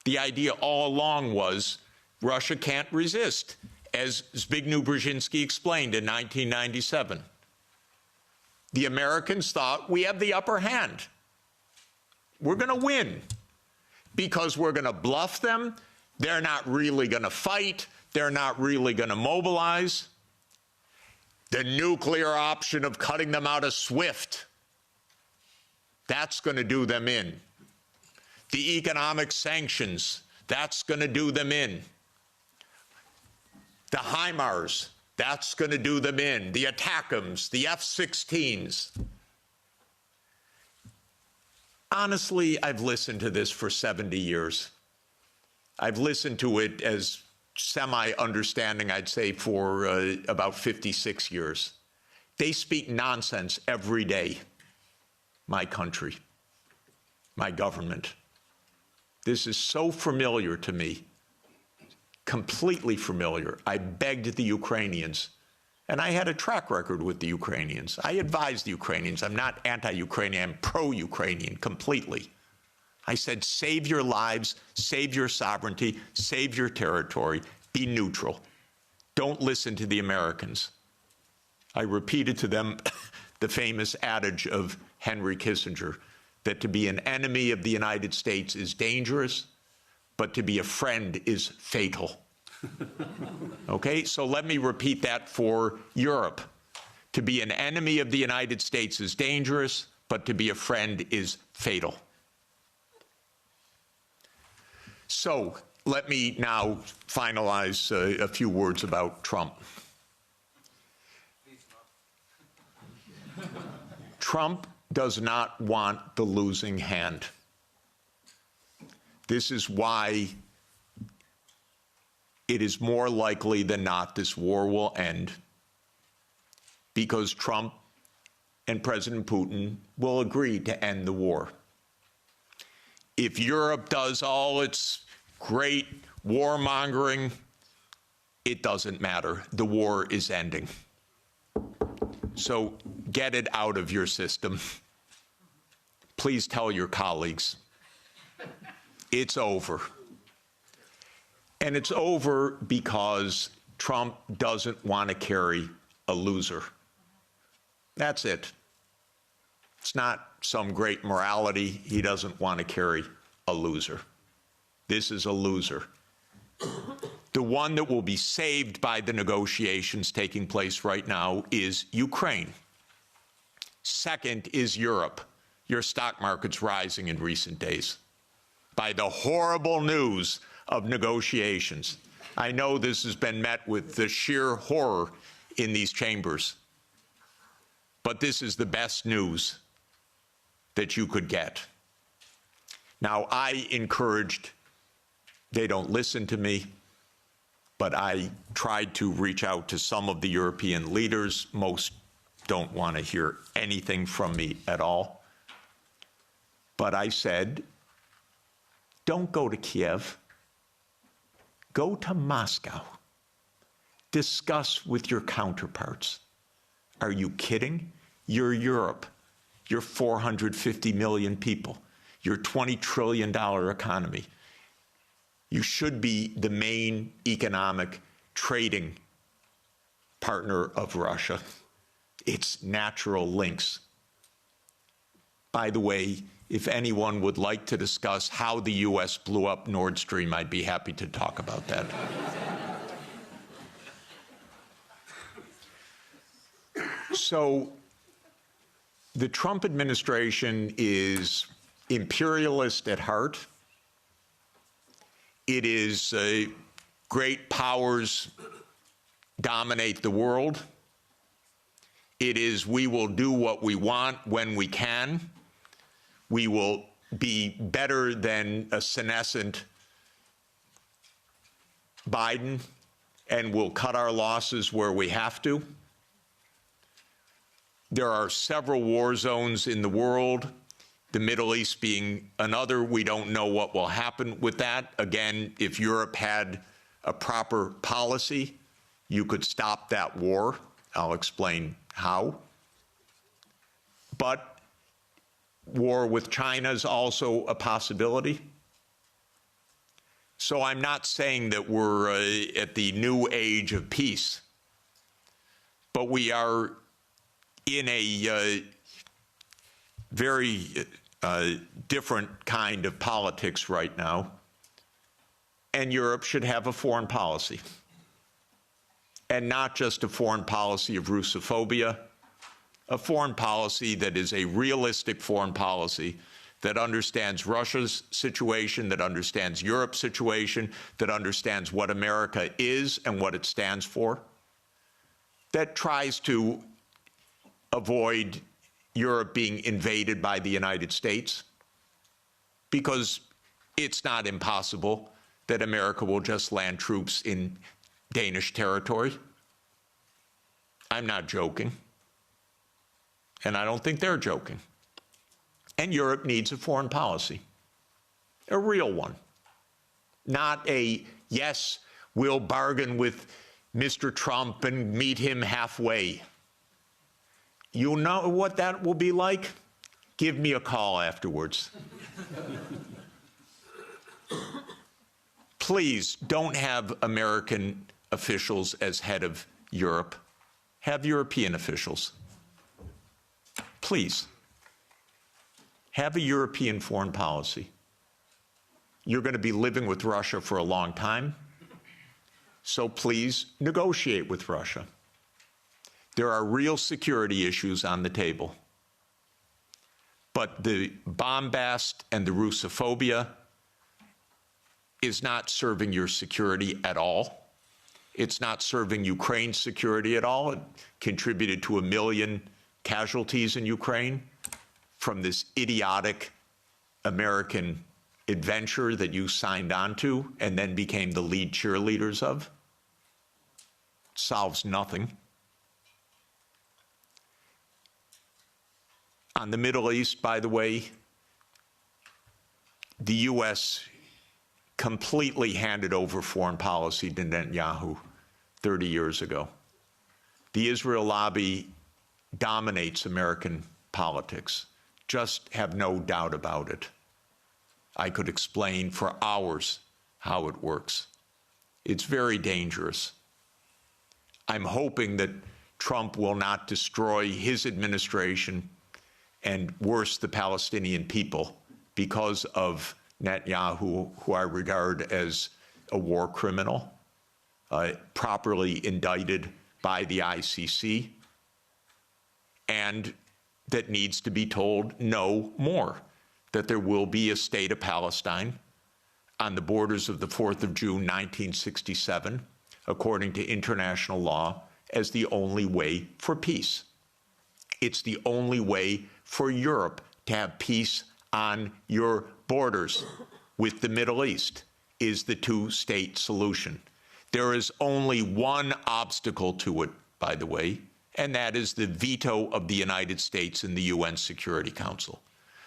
The idea all along was Russia can't resist, as Zbigniew Brzezinski explained in 1997. The Americans thought, we have the upper hand. We're going to win because we're going to bluff them. They're not really going to fight. They're not really going to mobilize. The nuclear option of cutting them out of SWIFT, that's going to do them in. The economic sanctions, that's going to do them in. The HIMARS, that's going to do them in. The ATACMS, the F-16s. Honestly, I've listened to this for 70 years. I've listened to it as semi-understanding, I'd say, for about 56 years. They speak nonsense every day. My country, my government. This is so familiar to me, completely familiar. I begged the Ukrainians, and I had a track record with the Ukrainians. I advised the Ukrainians. I'm not anti-Ukrainian, I'm pro-Ukrainian completely. I said, save your lives, save your sovereignty, save your territory, be neutral. Don't listen to the Americans. I repeated to them the famous adage of Henry Kissinger, that to be an enemy of the United States is dangerous, but to be a friend is fatal. Okay, so let me repeat that for Europe. To be an enemy of the United States is dangerous, but to be a friend is fatal. So let me now finalize a few words about Trump. Trump does not want the losing hand. This is why it is more likely than not this war will end, because Trump and President Putin will agree to end the war. If Europe does all its great warmongering, it doesn't matter. The war is ending. So get it out of your system. Please tell your colleagues. It's over. And it's over because Trump doesn't want to carry a loser. That's it. It's not some great morality. He doesn't want to carry a loser. This is a loser. The one that will be saved by the negotiations taking place right now is Ukraine. Second is Europe. Your stock market's rising in recent days by the horrible news of negotiations. I know this has been met with the sheer horror in these chambers, but this is the best news that you could get. Now, I encouraged, they don't listen to me, but I tried to reach out to some of the European leaders. Most don't want to hear anything from me at all. But I said, don't go to Kiev. Go to Moscow. Discuss with your counterparts. Are you kidding? You're Europe. You're 450 million people. You're $20 trillion economy. You should be the main economic trading partner of Russia. It's natural links. By the way, if anyone would like to discuss how the U.S. blew up Nord Stream, I'd be happy to talk about that. So the Trump administration is imperialist at heart. It is great powers dominate the world. It is we will do what we want when we can. We will be better than a senescent Biden, and we'll cut our losses where we have to. There are several war zones in the world, the Middle East being another. We don't know what will happen with that. Again, if Europe had a proper policy, you could stop that war. I'll explain how. But war with China is also a possibility. So I'm not saying that we're at the new age of peace, but we are in a very different kind of politics right now, and Europe should have a foreign policy, and not just a foreign policy of Russophobia, a foreign policy that is a realistic foreign policy that understands Russia's situation, that understands Europe's situation, that understands what America is and what it stands for, that tries to avoid Europe being invaded by the United States, because it's not impossible that America will just land troops in Danish territory. I'm not joking. And I don't think they're joking. And Europe needs a foreign policy, a real one. Not a, yes, we'll bargain with Mr. Trump and meet him halfway. You know what that will be like? Give me a call afterwards. Please don't have American officials as head of Europe. Have European officials. Please. Have a European foreign policy. You're going to be living with Russia for a long time, so please negotiate with Russia. There are real security issues on the table. But the bombast and the Russophobia is not serving your security at all. It's not serving Ukraine's security at all. It contributed to 1 million casualties in Ukraine from this idiotic American adventure that you signed on to and then became the lead cheerleaders of. Solves nothing. On the Middle East, by the way, the U.S. completely handed over foreign policy to Netanyahu 30 years ago. The Israel lobby dominates American politics. Just have no doubt about it. I could explain for hours how it works. It's very dangerous. I'm hoping that Trump will not destroy his administration and worse, the Palestinian people, because of Netanyahu, who I regard as a war criminal, properly indicted by the ICC, and that needs to be told no more, that there will be a state of Palestine on the borders of the 4th of June, 1967, according to international law, as the only way for peace. It's the only way for Europe to have peace on your borders with the Middle East, is the two-state solution. There is only one obstacle to it, by the way, and that is the veto of the United States in the UN Security Council.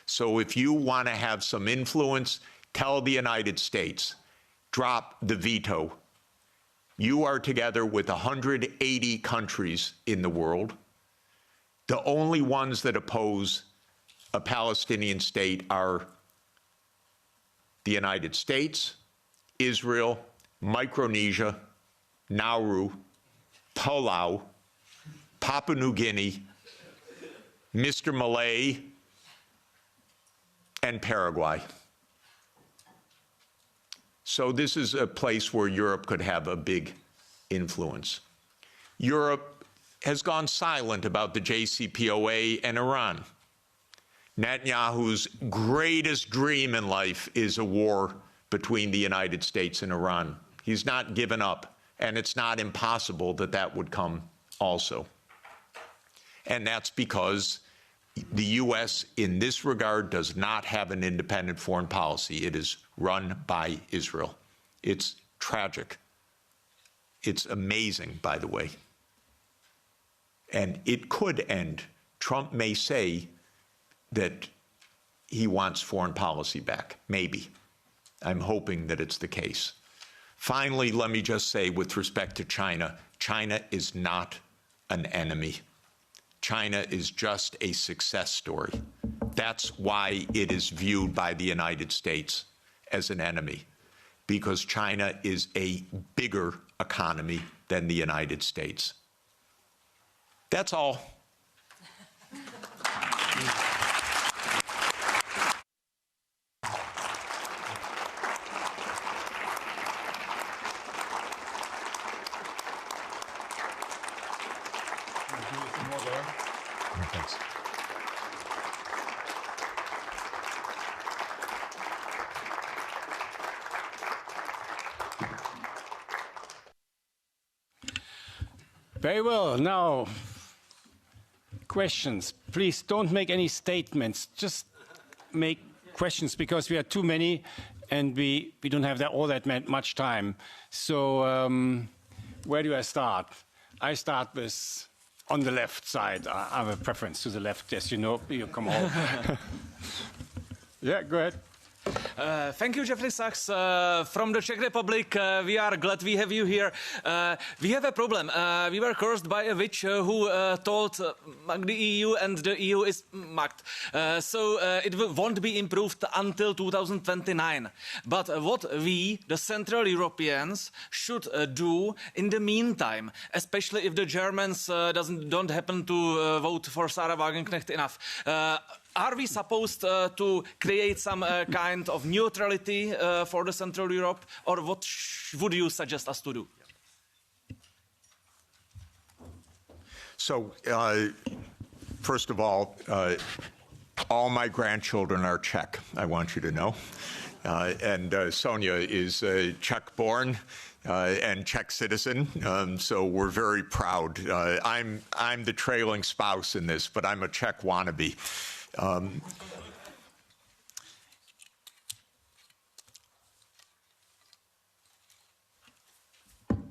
So if you want to have some influence, tell the United States, drop the veto. You are together with 180 countries in the world. The only ones that oppose a Palestinian state are the United States, Israel, Micronesia, Nauru, Palau, Papua New Guinea, Mr. Malay, and Paraguay. So this is a place where Europe could have a big influence. Europe has gone silent about the JCPOA and Iran. Netanyahu's greatest dream in life is a war between the United States and Iran. He's not given up, and it's not impossible that that would come also. And that's because the U.S. in this regard does not have an independent foreign policy. It is run by Israel. It's tragic. It's amazing, by the way. And it could end. Trump may say that he wants foreign policy back. Maybe. I'm hoping that it's the case. Finally, let me just say with respect to China, China is not an enemy. China is just a success story. That's why it is viewed by the United States as an enemy, because China is a bigger economy than the United States. That's all. Thanks. Very well. Now, questions. Please don't make any statements. Just make questions because we are too many and we don't have all that much time. So where do I start? I start with on the left side. I have a preference to the left, as you know. You come all. Yeah, go ahead. Thank you, Jeffrey Sachs. From the Czech Republic, we are glad we have you here. We have a problem. We were cursed by a witch who told the EU, and the EU is mugged. So it won't be improved until 2029. But what we, the Central Europeans, should do in the meantime, especially if the Germans don't happen to vote for Sarah Wagenknecht enough, are we supposed to create some kind of neutrality for the Central Europe, or what would you suggest us to do? So, first of all my grandchildren are Czech, I want you to know. And Sonia is Czech-born and Czech citizen, so we're very proud. I'm the trailing spouse in this, but I'm a Czech wannabe.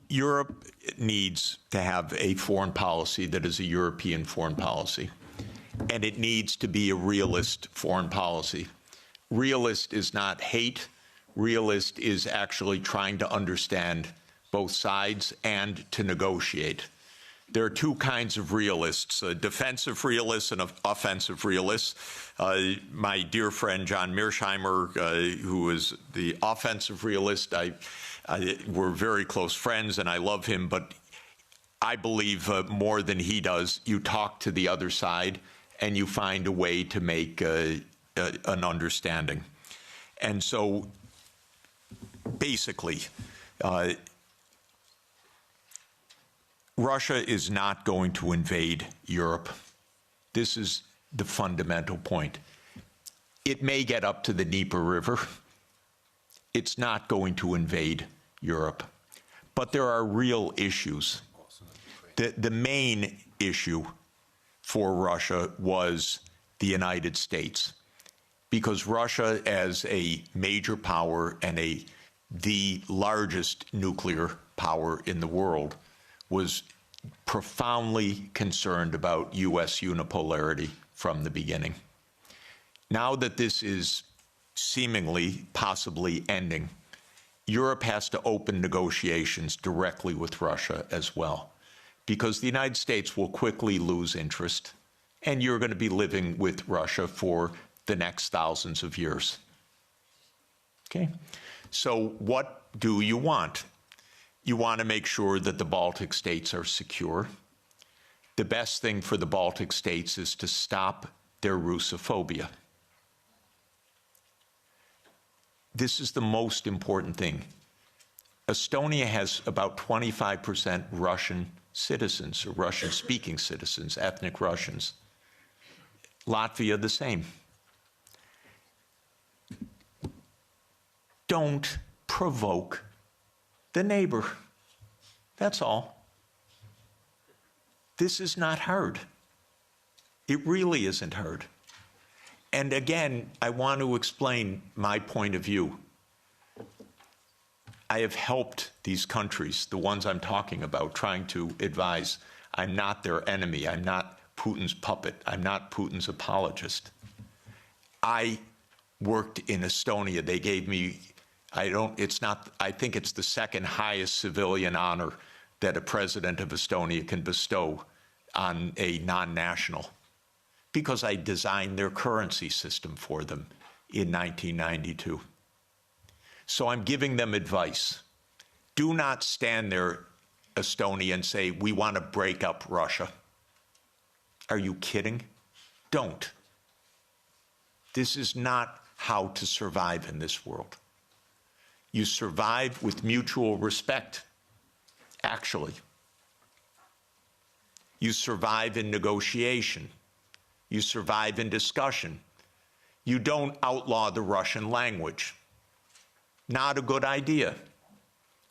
Europe needs to have a foreign policy that is a European foreign policy, and it needs to be a realist foreign policy. Realist is not hate. Realist is actually trying to understand both sides and to negotiate. There are two kinds of realists, defensive realists and offensive realists. My dear friend John Mearsheimer, who is the offensive realist, we're very close friends and I love him, but I believe more than he does, you talk to the other side and you find a way to make an understanding. And so basically, Russia is not going to invade Europe. This is the fundamental point. It may get up to the Dnieper River. It's not going to invade Europe. But there are real issues. The main issue for Russia was the United States, because Russia, as a major power and the largest nuclear power in the world, was profoundly concerned about U.S. unipolarity from the beginning. Now that this is seemingly, possibly ending, Europe has to open negotiations directly with Russia as well, because the United States will quickly lose interest, and you're going to be living with Russia for the next thousands of years. Okay? So what do you want? You want to make sure that the Baltic states are secure. The best thing for the Baltic states is to stop their Russophobia. This is the most important thing. Estonia has about 25% Russian citizens, or Russian-speaking citizens, ethnic Russians. Latvia, the same. Don't provoke the neighbor. That's all. This is not hard. It really isn't hard. And again, I want to explain my point of view. I have helped these countries, the ones I'm talking about, trying to advise. I'm not their enemy. I'm not Putin's puppet. I'm not Putin's apologist. I worked in Estonia. They gave me, I think it's the second highest civilian honor that a president of Estonia can bestow on a non-national, because I designed their currency system for them in 1992. So I'm giving them advice. Do not stand there, Estonia, and say, we want to break up Russia. Are you kidding? Don't. This is not how to survive in this world. You survive with mutual respect, actually. You survive in negotiation. You survive in discussion. You don't outlaw the Russian language. Not a good idea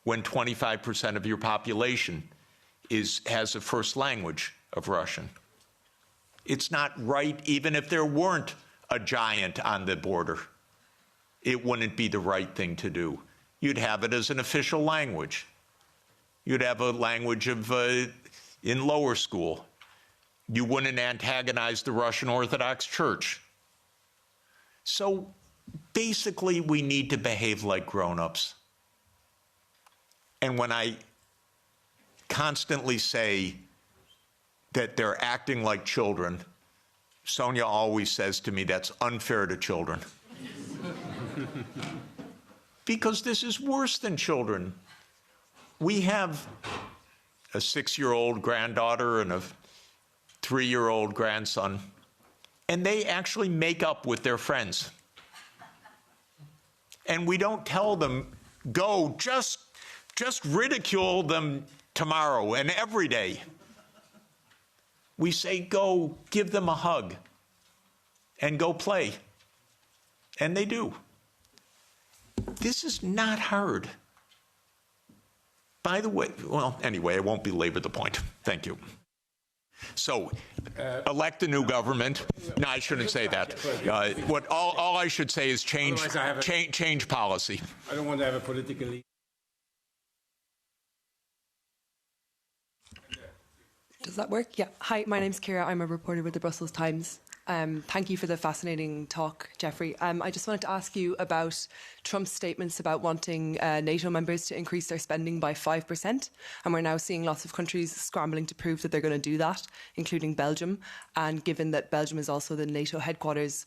when 25% of your population has a first language of Russian. It's not right even if there weren't a giant on the border. it wouldn't be the right thing to do. You'd have it as an official language. You'd have a language of in lower school. You wouldn't antagonize the Russian Orthodox Church. So basically, we need to behave like grown-ups. And when I constantly say that they're acting like children, Sonia always says to me, that's unfair to children. Because this is worse than children. We have a 6-year-old granddaughter and a 3-year-old grandson, and they actually make up with their friends. And we don't tell them, go, just ridicule them tomorrow and every day. We say, go, give them a hug, and go play. And they do. This is not hard. By the way, well, anyway, I won't belabor the point. Thank you. So, elect a new government. No, I shouldn't say that. All I should say is change policy. I don't want to have a politically. Does that work? Yeah. Hi, my name's Kira. I'm a reporter with the Brussels Times. Thank you for the fascinating talk, Jeffrey. I just wanted to ask you about Trump's statements about wanting NATO members to increase their spending by 5%. And we're now seeing lots of countries scrambling to prove that they're going to do that, including Belgium. And given that Belgium is also the NATO headquarters,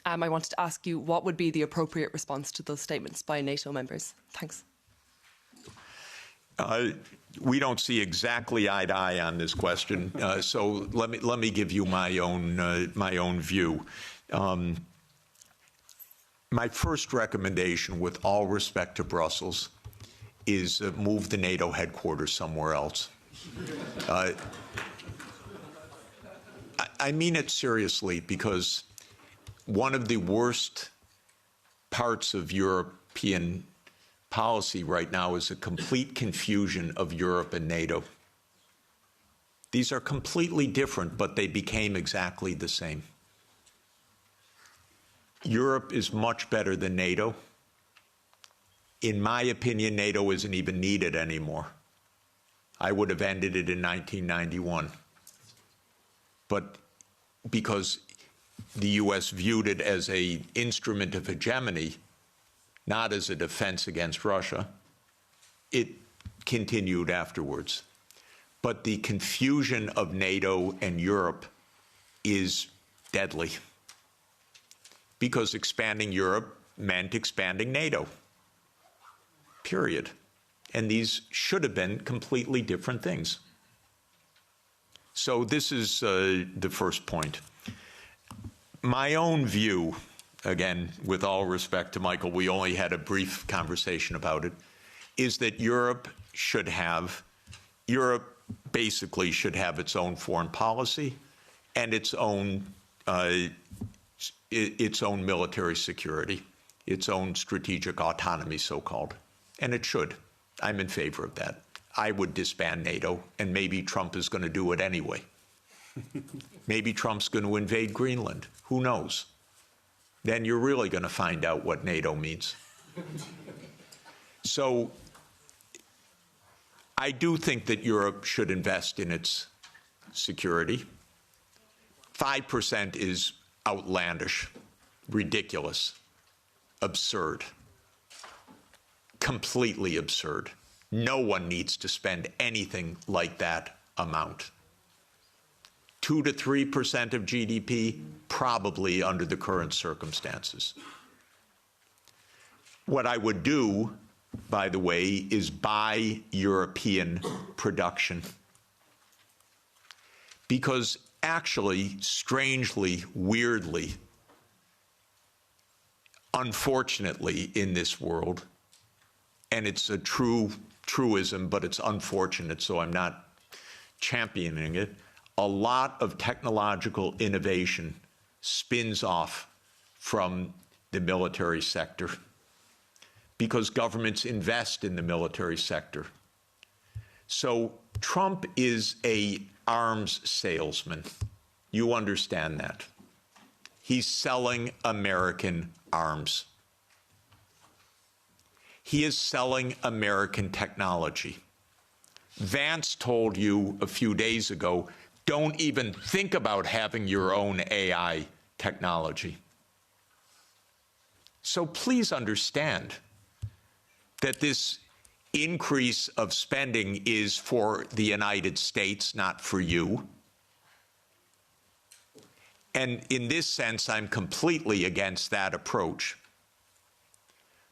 I wanted to ask you what would be the appropriate response to those statements by NATO members? Thanks. We don't see exactly eye to eye on this question, so let me give you my own view. My first recommendation, with all respect to Brussels, is move the NATO headquarters somewhere else. I mean it seriously, because one of the worst parts of European policy right now is a complete confusion of Europe and NATO. These are completely different, but they became exactly the same. Europe is much better than NATO. In my opinion, NATO isn't even needed anymore. I would have ended it in 1991. But because the U.S. viewed it as an instrument of hegemony, not as a defense against Russia, it continued afterwards. But the confusion of NATO and Europe is deadly, because expanding Europe meant expanding NATO, period. And these should have been completely different things. So this is the first point. My own view, again, with all respect to Michael, we only had a brief conversation about it, is that Europe basically should have its own foreign policy and its own military security, its own strategic autonomy, so-called. And it should. I'm in favor of that. I would disband NATO, and maybe Trump is going to do it anyway. Maybe Trump's going to invade Greenland. Who knows? Then you're really going to find out what NATO means. So I do think that Europe should invest in its security. 5% is outlandish, ridiculous, absurd, completely absurd. No one needs to spend anything like that amount. 2 to 3% of GDP, probably under the current circumstances. What I would do, by the way, is buy European production. Because actually, strangely, weirdly, unfortunately in this world, and it's a truism, but it's unfortunate, so I'm not championing it, a lot of technological innovation spins off from the military sector because governments invest in the military sector. So Trump is an arms salesman. You understand that. He's selling American arms. He is selling American technology. Vance told you a few days ago, don't even think about having your own AI technology. So please understand that this increase of spending is for the United States, not for you. And in this sense, I'm completely against that approach.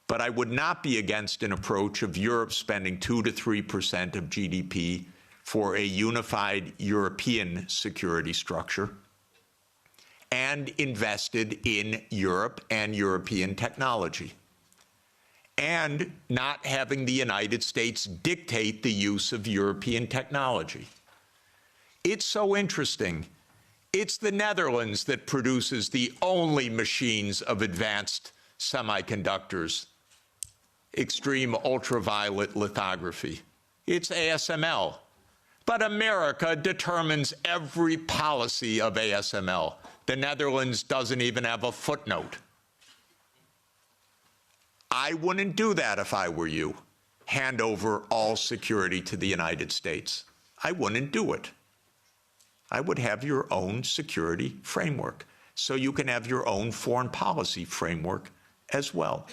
But I would not be against an approach of Europe spending 2 to 3% of GDP for a unified European security structure and invested in Europe and European technology, and not having the United States dictate the use of European technology. It's so interesting. It's the Netherlands that produces the only machines of advanced semiconductors, extreme ultraviolet lithography. It's ASML. But America determines every policy of ASML. The Netherlands doesn't even have a footnote. I wouldn't do that if I were you. Hand over all security to the United States. I wouldn't do it. I would have your own security framework, so you can have your own foreign policy framework as well.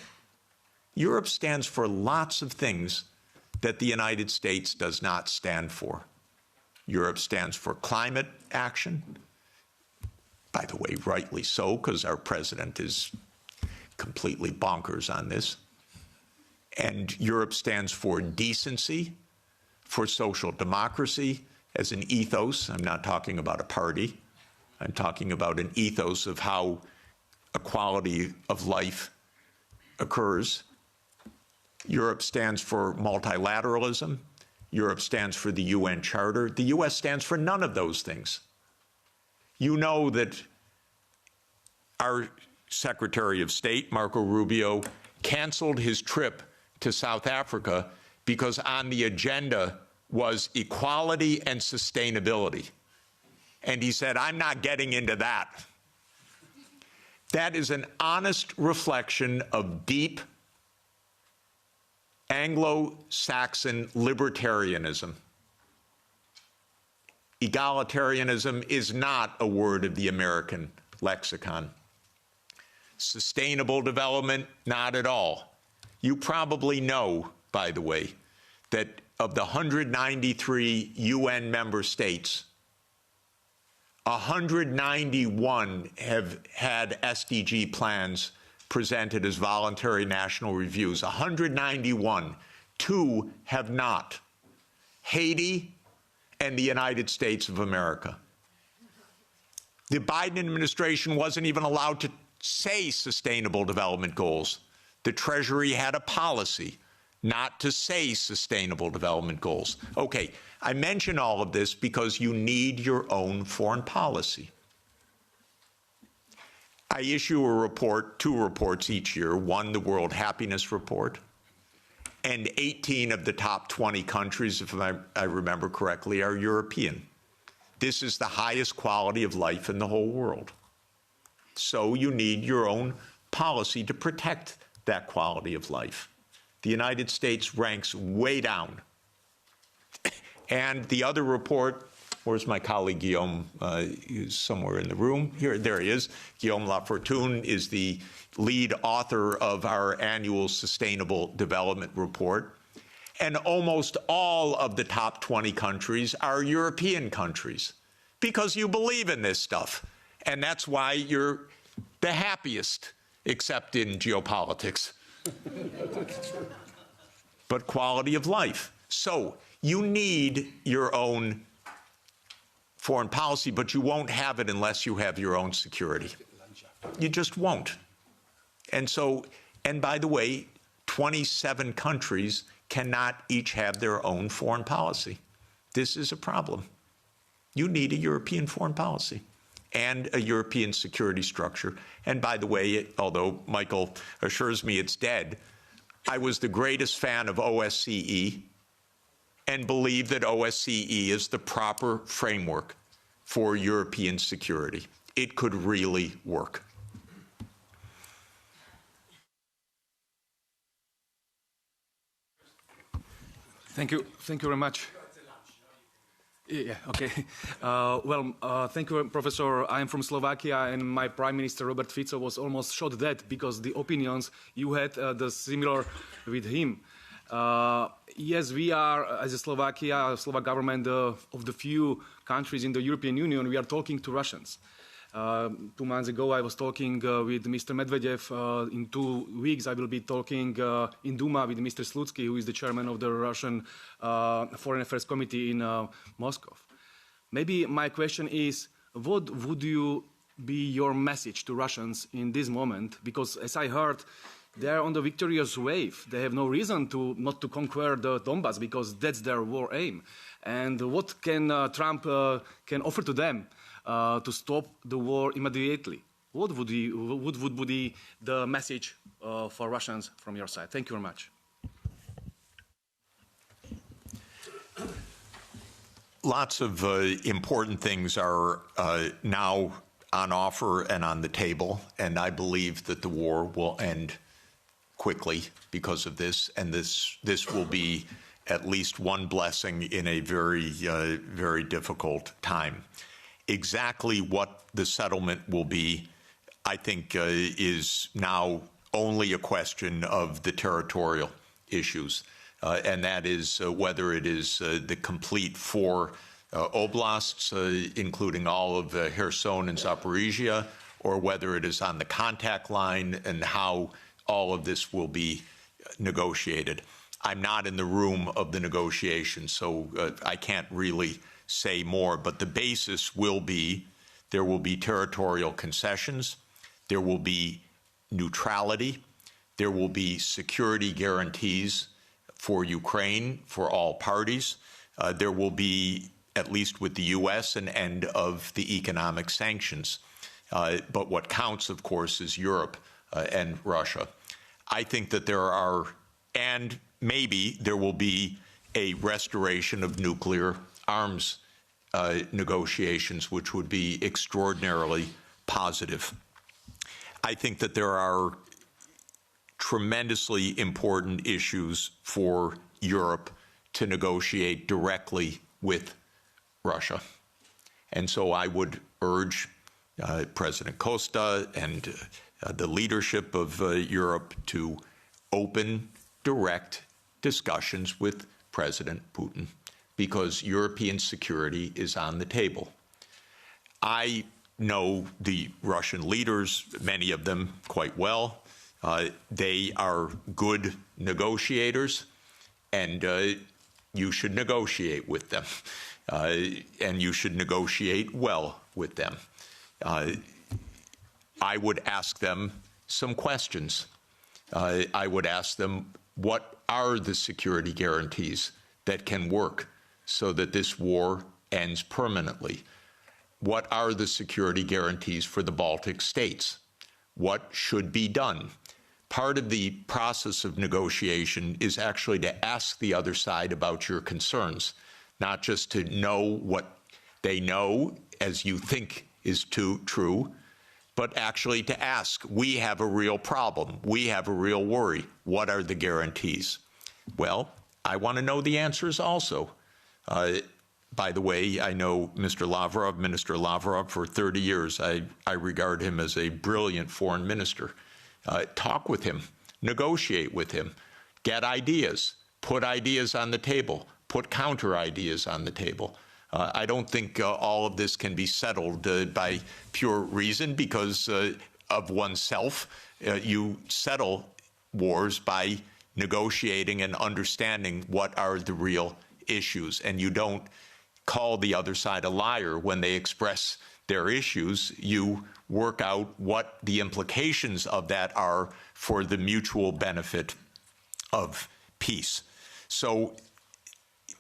Europe stands for lots of things that the United States does not stand for. Europe stands for climate action, by the way, rightly so, because our president is completely bonkers on this. And Europe stands for decency, for social democracy as an ethos. I'm not talking about a party. I'm talking about an ethos of how equality of life occurs. Europe stands for multilateralism. Europe stands for the UN Charter. The US stands for none of those things. You know that our Secretary of State, Marco Rubio, canceled his trip to South Africa because on the agenda was equality and sustainability. And he said, I'm not getting into that. That is an honest reflection of deep Anglo-Saxon libertarianism. Egalitarianism is not a word of the American lexicon. Sustainable development, not at all. You probably know, by the way, that of the 193 UN member states, 191 have had SDG plans presented as voluntary national reviews. 191. 2 have not. Haiti and the United States of America. The Biden administration wasn't even allowed to say sustainable development goals. The Treasury had a policy not to say sustainable development goals. Okay, I mention all of this because you need your own foreign policy. I issue a report, 2 reports each year, one the World Happiness Report, and 18 of the top 20 countries, if I remember correctly, are European. This is the highest quality of life in the whole world. So you need your own policy to protect that quality of life. The United States ranks way down. And the other report, where's my colleague Guillaume? He's somewhere in the room. Here, there he is. Guillaume Lafortune is the lead author of our annual Sustainable Development Report. And almost all of the top 20 countries are European countries because you believe in this stuff. And that's why you're the happiest, except in geopolitics. But quality of life. So you need your own foreign policy, but you won't have it unless you have your own security. You just won't. And so, and by the way, 27 countries cannot each have their own foreign policy. This is a problem. You need a European foreign policy and a European security structure. And by the way, although Michael assures me it's dead, I was the greatest fan of OSCE and believe that OSCE is the proper framework for European security. It could really work. Thank you very much. Yeah, okay. Thank you, Professor. I'm from Slovakia, and my Prime Minister, Robert Fico, was almost shot dead because the opinions you had the similar with him. Yes, we are, as a Slovakia, Slovak government, of the few countries in the European Union, we are talking to Russians. 2 months ago, I was talking with Mr. Medvedev. In 2 weeks, I will be talking in Duma with Mr. Slutsky, who is the chairman of the Russian Foreign Affairs Committee in Moscow. Maybe my question is, what would be your message to Russians in this moment? Because as I heard, they are on the victorious wave. They have no reason not to conquer the Donbass because that's their war aim. And what can Trump can offer to them to stop the war immediately? What would be the message for Russians from your side? Thank you very much. Lots of important things are now on offer and on the table, and I believe that the war will end quickly because of this, and this will be at least one blessing in a very difficult time. Exactly what the settlement will be, I think, is now only a question of the territorial issues, and that is whether it is the complete 4 oblasts, including all of Kherson and Zaporizhia, or whether it is on the contact line, and how all of this will be negotiated. I'm not in the room of the negotiations, so I can't really say more, but the basis will be there will be territorial concessions, there will be neutrality, there will be security guarantees for Ukraine, for all parties. There will be, at least with the U.S., an end of the economic sanctions. But what counts, of course, is Europe and Russia. I think that there are, and maybe there will be a restoration of nuclear arms negotiations, which would be extraordinarily positive. I think that there are tremendously important issues for Europe to negotiate directly with Russia. And so I would urge President Costa and the leadership of Europe to open direct discussions with President Putin, because European security is on the table. I know the Russian leaders, many of them quite well. They are good negotiators, and you should negotiate with them, and you should negotiate well with them. I would ask them some questions. I would ask them, what are the security guarantees that can work so that this war ends permanently? What are the security guarantees for the Baltic states? What should be done? Part of the process of negotiation is actually to ask the other side about your concerns, not just to know what they know as you think is true, but actually to ask, we have a real problem, we have a real worry, what are the guarantees? Well, I want to know the answers also. By the way, I know Minister Lavrov, for 30 years. I regard him as a brilliant foreign minister. Talk with him, negotiate with him, get ideas, put ideas on the table, put counter ideas on the table. I don't think all of this can be settled by pure reason because of oneself. You settle wars by negotiating and understanding what are the real issues, and you don't call the other side a liar when they express their issues. You work out what the implications of that are for the mutual benefit of peace. So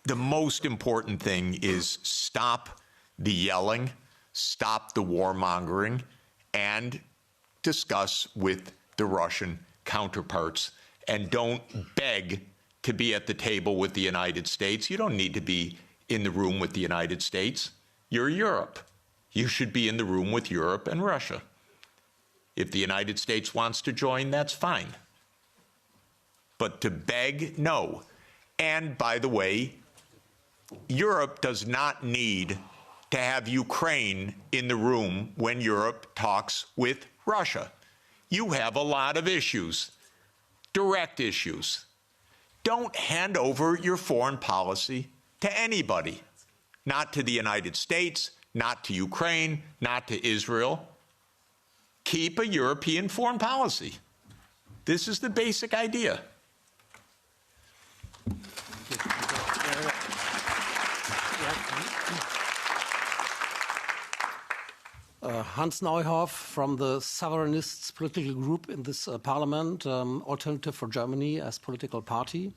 the most important thing is stop the yelling, stop the warmongering, and discuss with the Russian counterparts. And don't beg to be at the table with the United States. You don't need to be in the room with the United States. You're Europe. You should be in the room with Europe and Russia. If the United States wants to join, that's fine. But to beg, no. And by the way, Europe does not need to have Ukraine in the room when Europe talks with Russia. You have a lot of issues, direct issues. Don't hand over your foreign policy to anybody, not to the United States, not to Ukraine, not to Israel. Keep a European foreign policy. This is the basic idea. Hans Neuhoff from the Sovereignists political group in this parliament, Alternative for Germany as political party.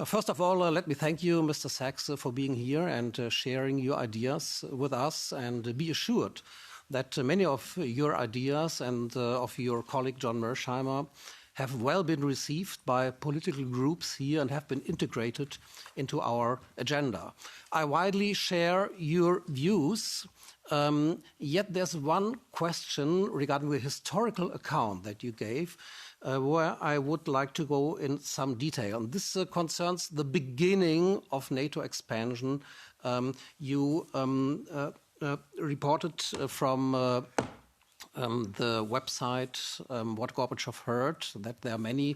First of all, let me thank you, Mr. Sachs, for being here and sharing your ideas with us, and be assured that many of your ideas and of your colleague John Mersheimer have well been received by political groups here and have been integrated into our agenda. I widely share your views, yet there's one question regarding the historical account that you gave where I would like to go in some detail. And this concerns the beginning of NATO expansion. You reported from the website What Gorbachev Heard that there are many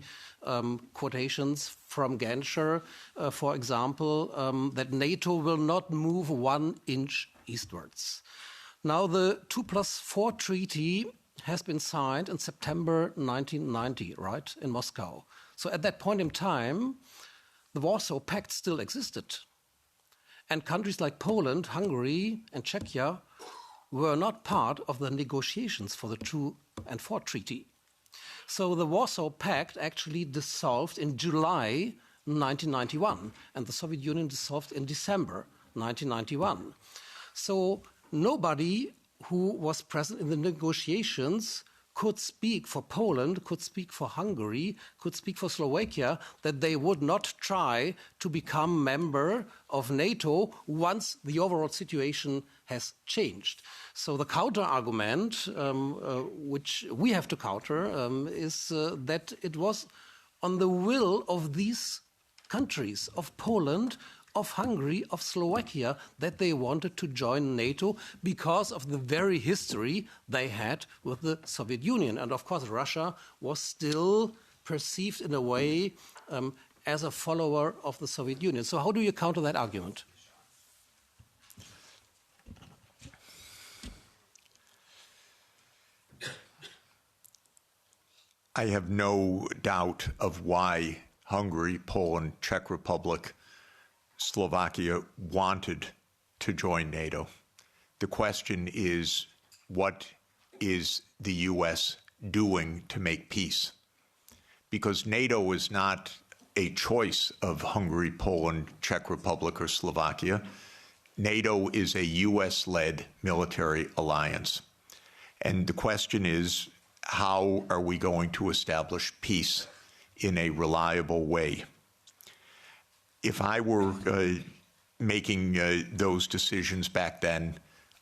quotations from Genscher, for example, that NATO will not move 1 inch eastwards. Now, the 2+4 treaty has been signed in September 1990, right, in Moscow. So at that point in time, the Warsaw Pact still existed. And countries like Poland, Hungary, and Czechia were not part of the negotiations for the 2 and 4 treaty. So the Warsaw Pact actually dissolved in July 1991, and the Soviet Union dissolved in December 1991. So nobody who was present in the negotiations could speak for Poland, could speak for Hungary, could speak for Slovakia, that they would not try to become member of NATO once the overall situation has changed. So the counter-argument, which we have to counter, is that it was on the will of these countries, of Poland, of Hungary, of Slovakia, that they wanted to join NATO because of the very history they had with the Soviet Union. And of course, Russia was still perceived in a way as a follower of the Soviet Union. So how do you counter that argument? I have no doubt of why Hungary, Poland, Czech Republic, Slovakia wanted to join NATO. The question is, what is the U.S. doing to make peace? Because NATO is not a choice of Hungary, Poland, Czech Republic, or Slovakia. NATO is a U.S.-led military alliance. And the question is, how are we going to establish peace in a reliable way? If I were making those decisions back then,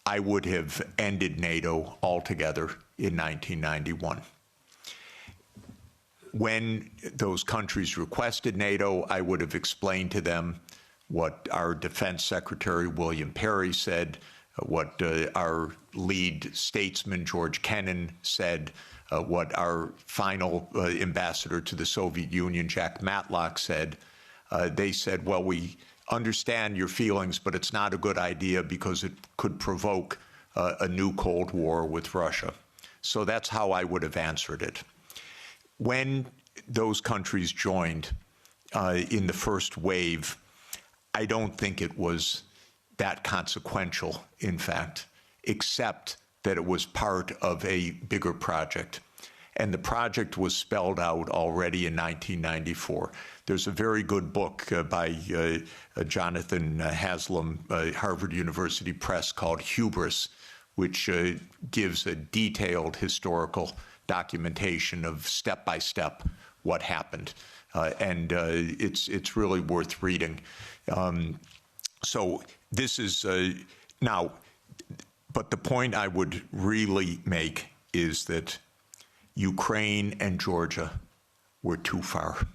I would have ended NATO altogether in 1991. When those countries requested NATO, I would have explained to them what our Defense Secretary William Perry said, what our lead statesman George Kennan said, what our final ambassador to the Soviet Union, Jack Matlock, said. They said, well, we understand your feelings, but it's not a good idea because it could provoke a new Cold War with Russia. So that's how I would have answered it. When those countries joined in the first wave, I don't think it was that consequential, in fact, except that it was part of a bigger project. And the project was spelled out already in 1994. There's a very good book by Jonathan Haslam, Harvard University Press, called Hubris, which gives a detailed historical documentation of step-by-step what happened. And it's really worth reading. So this is now, but the point I would really make is that Ukraine and Georgia were too far.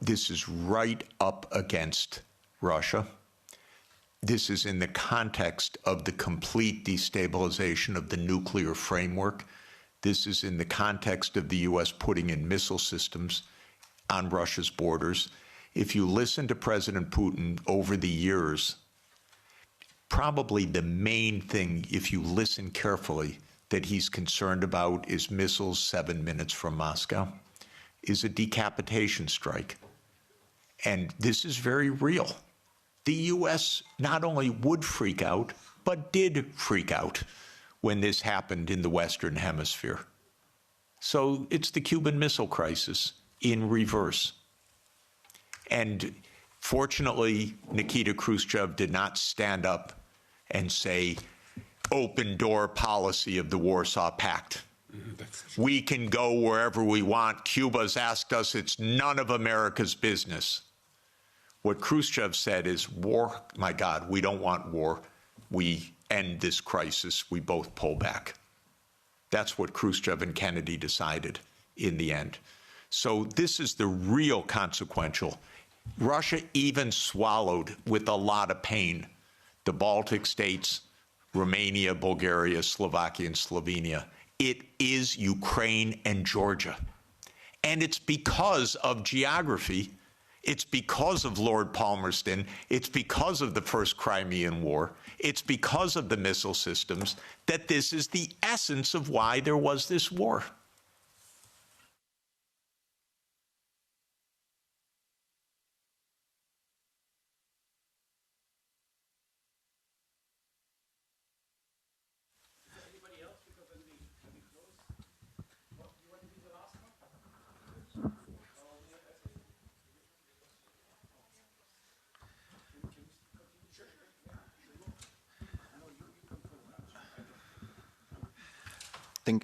This is right up against Russia. This is in the context of the complete destabilization of the nuclear framework. This is in the context of the U.S. putting in missile systems on Russia's borders. If you listen to President Putin over the years, probably the main thing, if you listen carefully, that he's concerned about is missiles 7 minutes from Moscow, is a decapitation strike. And this is very real. The U.S. not only would freak out, but did freak out when this happened in the Western Hemisphere. So it's the Cuban Missile Crisis in reverse. And fortunately, Nikita Khrushchev did not stand up and say, open door policy of the Warsaw Pact. We can go wherever we want. Cuba's asked us, it's none of America's business. What Khrushchev said is, war, my God, we don't want war. We end this crisis. We both pull back. That's what Khrushchev and Kennedy decided in the end. So this is the real consequential. Russia even swallowed with a lot of pain the Baltic states, Romania, Bulgaria, Slovakia, and Slovenia. It is Ukraine and Georgia. And it's because of geography. It's because of Lord Palmerston. It's because of the First Crimean War. It's because of the missile systems that this is the essence of why there was this war.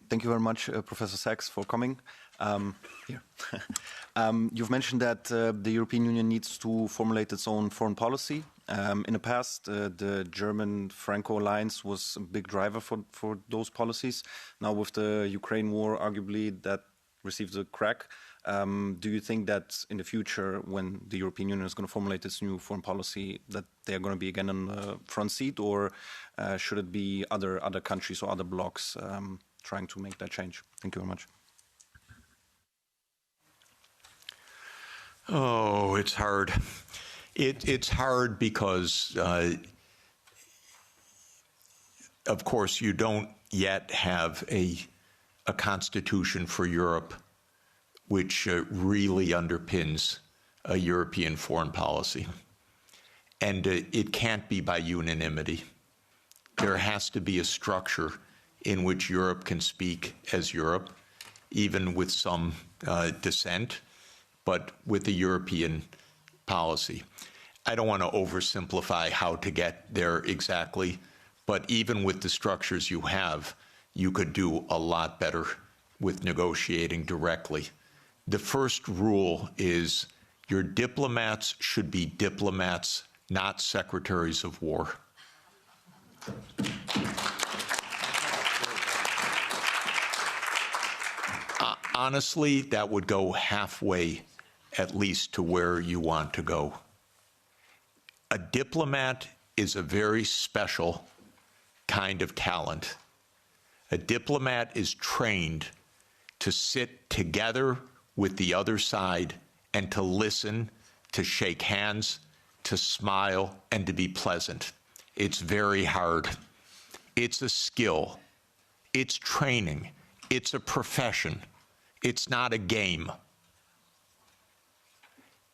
Thank you very much, Professor Sachs, for coming. You've mentioned that the European Union needs to formulate its own foreign policy. In the past, the German-Franco alliance was a big driver for those policies. Now, with the Ukraine war, arguably that received a crack. Do you think that in the future, when the European Union is going to formulate its new foreign policy, that they are going to be again on the front seat, or should it be other countries or other blocs trying to make that change? Thank you very much. Oh, it's hard. It's hard because, of course, you don't yet have a constitution for Europe which really underpins a European foreign policy. And it can't be by unanimity. There has to be a structure in which Europe can speak as Europe, even with some dissent, but with a European policy. I don't want to oversimplify how to get there exactly, but even with the structures you have, you could do a lot better with negotiating directly. The first rule is your diplomats should be diplomats, not secretaries of war. Honestly, that would go halfway, at least, to where you want to go. A diplomat is a very special kind of talent. A diplomat is trained to sit together with the other side and to listen, to shake hands, to smile, and to be pleasant. It's very hard. It's a skill. It's training. It's a profession. It's not a game.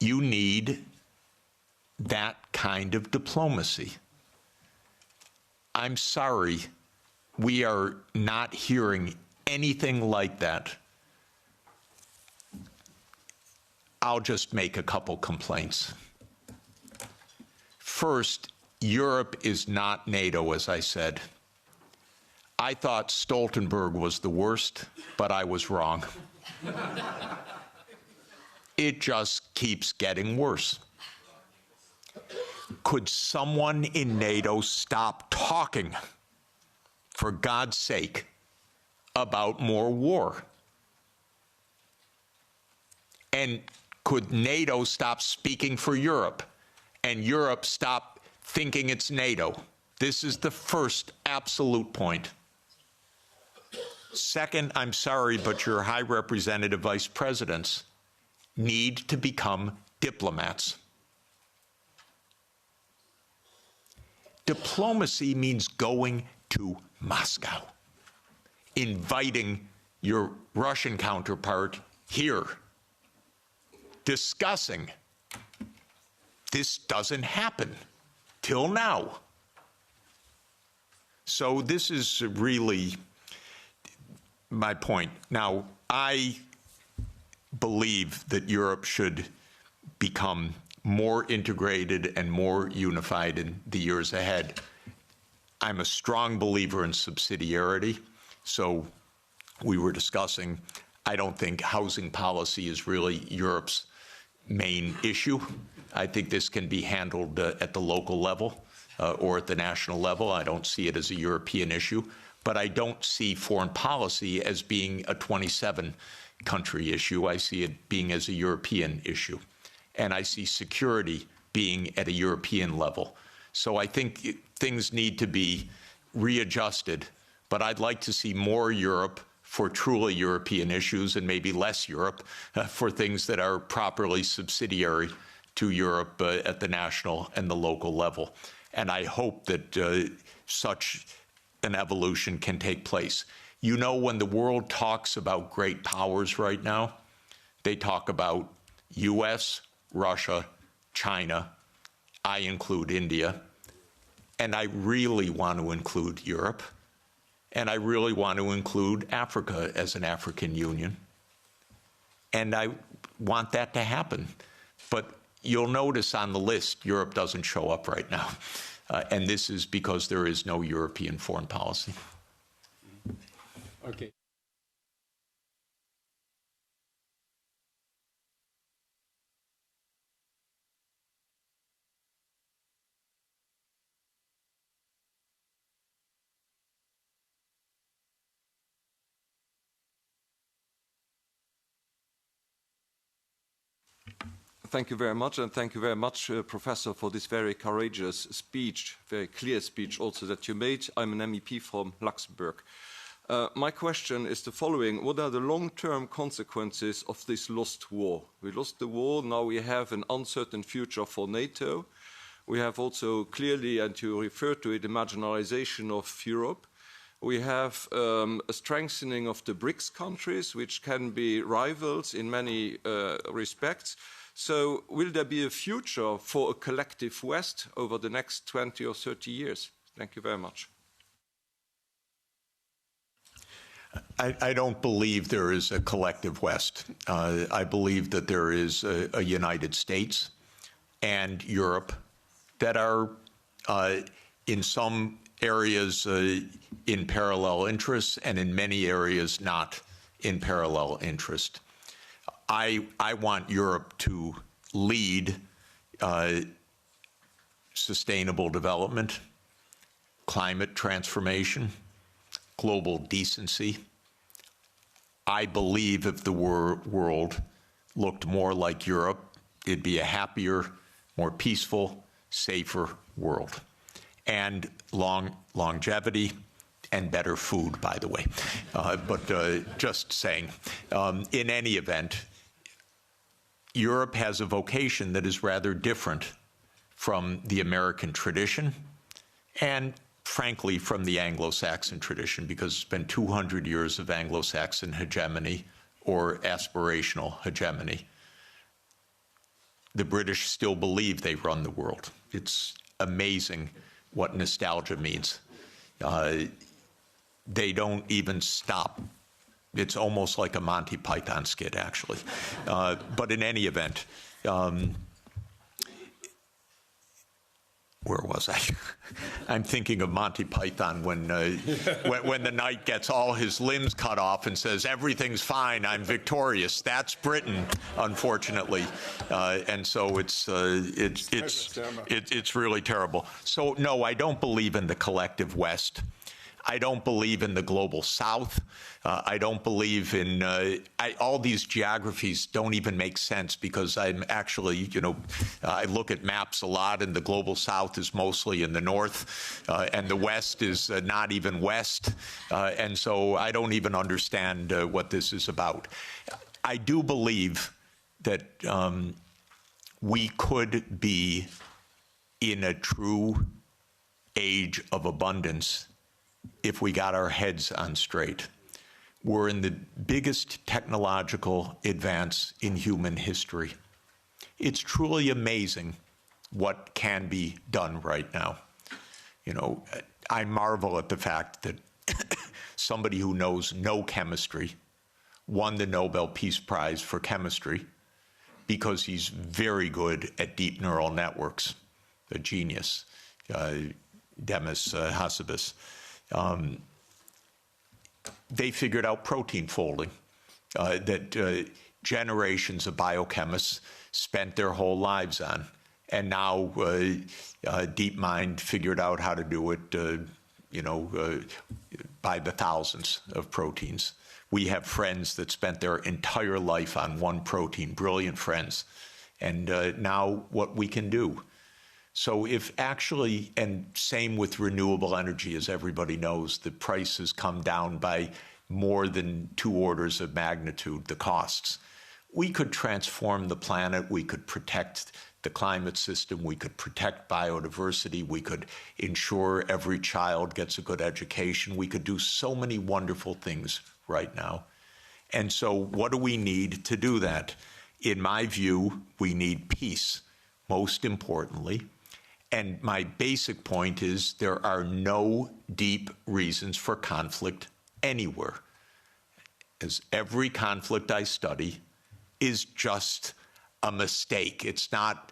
You need that kind of diplomacy. I'm sorry, we are not hearing anything like that. I'll just make a couple complaints. First, Europe is not NATO, as I said. I thought Stoltenberg was the worst, but I was wrong. It just keeps getting worse. Could someone in NATO stop talking, for God's sake, about more war? And could NATO stop speaking for Europe and Europe stop thinking it's NATO? This is the first absolute point. Second, I'm sorry, but your High Representative Vice Presidents need to become diplomats. Diplomacy means going to Moscow, inviting your Russian counterpart here, discussing. This doesn't happen till now. So this is really my point. Now, I believe that Europe should become more integrated and more unified in the years ahead. I'm a strong believer in subsidiarity. So we were discussing, I don't think housing policy is really Europe's main issue. I think this can be handled at the local level or at the national level. I don't see it as a European issue. But I don't see foreign policy as being a 27-country issue. I see it being as a European issue. And I see security being at a European level. So I think things need to be readjusted. But I'd like to see more Europe for truly European issues and maybe less Europe for things that are properly subsidiary to Europe at the national and the local level. And I hope that such an evolution can take place. You know, when the world talks about great powers right now, they talk about US, Russia, China, I include India, and I really want to include Europe, and I really want to include Africa as an African Union, and I want that to happen. But you'll notice on the list, Europe doesn't show up right now. And this is because there is no European foreign policy. Okay. Thank you very much, and thank you very much, Professor, for this very courageous speech, very clear speech also that you made. I'm an MEP from Luxembourg. My question is the following. What are the long-term consequences of this lost war? We lost the war, now we have an uncertain future for NATO. We have also clearly, and you referred to it, the marginalization of Europe. We have a strengthening of the BRICS countries, which can be rivals in many respects. So will there be a future for a collective West over the next 20 or 30 years? Thank you very much. I don't believe there is a collective West. I believe that there is a United States and Europe that are in some areas in parallel interests and in many areas not in parallel interest. I want Europe to lead sustainable development, climate transformation, global decency. I believe if the world looked more like Europe, it'd be a happier, more peaceful, safer world. And longevity and better food, by the way. But just saying, in any event, Europe has a vocation that is rather different from the American tradition and, frankly, from the Anglo-Saxon tradition, because it's been 200 years of Anglo-Saxon hegemony or aspirational hegemony. The British still believe they run the world. It's amazing what nostalgia means. They don't even stop. It's almost like a Monty Python skit, actually. But in any event, where was I? I'm thinking of Monty Python when the knight gets all his limbs cut off and says, "Everything's fine, I'm victorious." That's Britain, unfortunately, and so it's really terrible. So no, I don't believe in the collective West. I don't believe in the global south. I don't believe in all these geographies don't even make sense because I'm actually, I look at maps a lot, and the global south is mostly in the north, and the west is not even west. And so I don't even understand what this is about. I do believe that we could be in a true age of abundance if we got our heads on straight. We're in the biggest technological advance in human history. It's truly amazing what can be done right now. I marvel at the fact that somebody who knows no chemistry won the Nobel Peace Prize for chemistry because he's very good at deep neural networks, a genius, Demis Hassabis. They figured out protein folding that generations of biochemists spent their whole lives on. And now DeepMind figured out how to do it, by the thousands of proteins. We have friends that spent their entire life on one protein, brilliant friends. And now what we can do. So if actually, and same with renewable energy, as everybody knows, the price has come down by more than 2 orders of magnitude, the costs. We could transform the planet, we could protect the climate system, we could protect biodiversity, we could ensure every child gets a good education, we could do so many wonderful things right now. And so what do we need to do that? In my view, we need peace, most importantly. And my basic point is there are no deep reasons for conflict anywhere. As every conflict I study is just a mistake. It's not,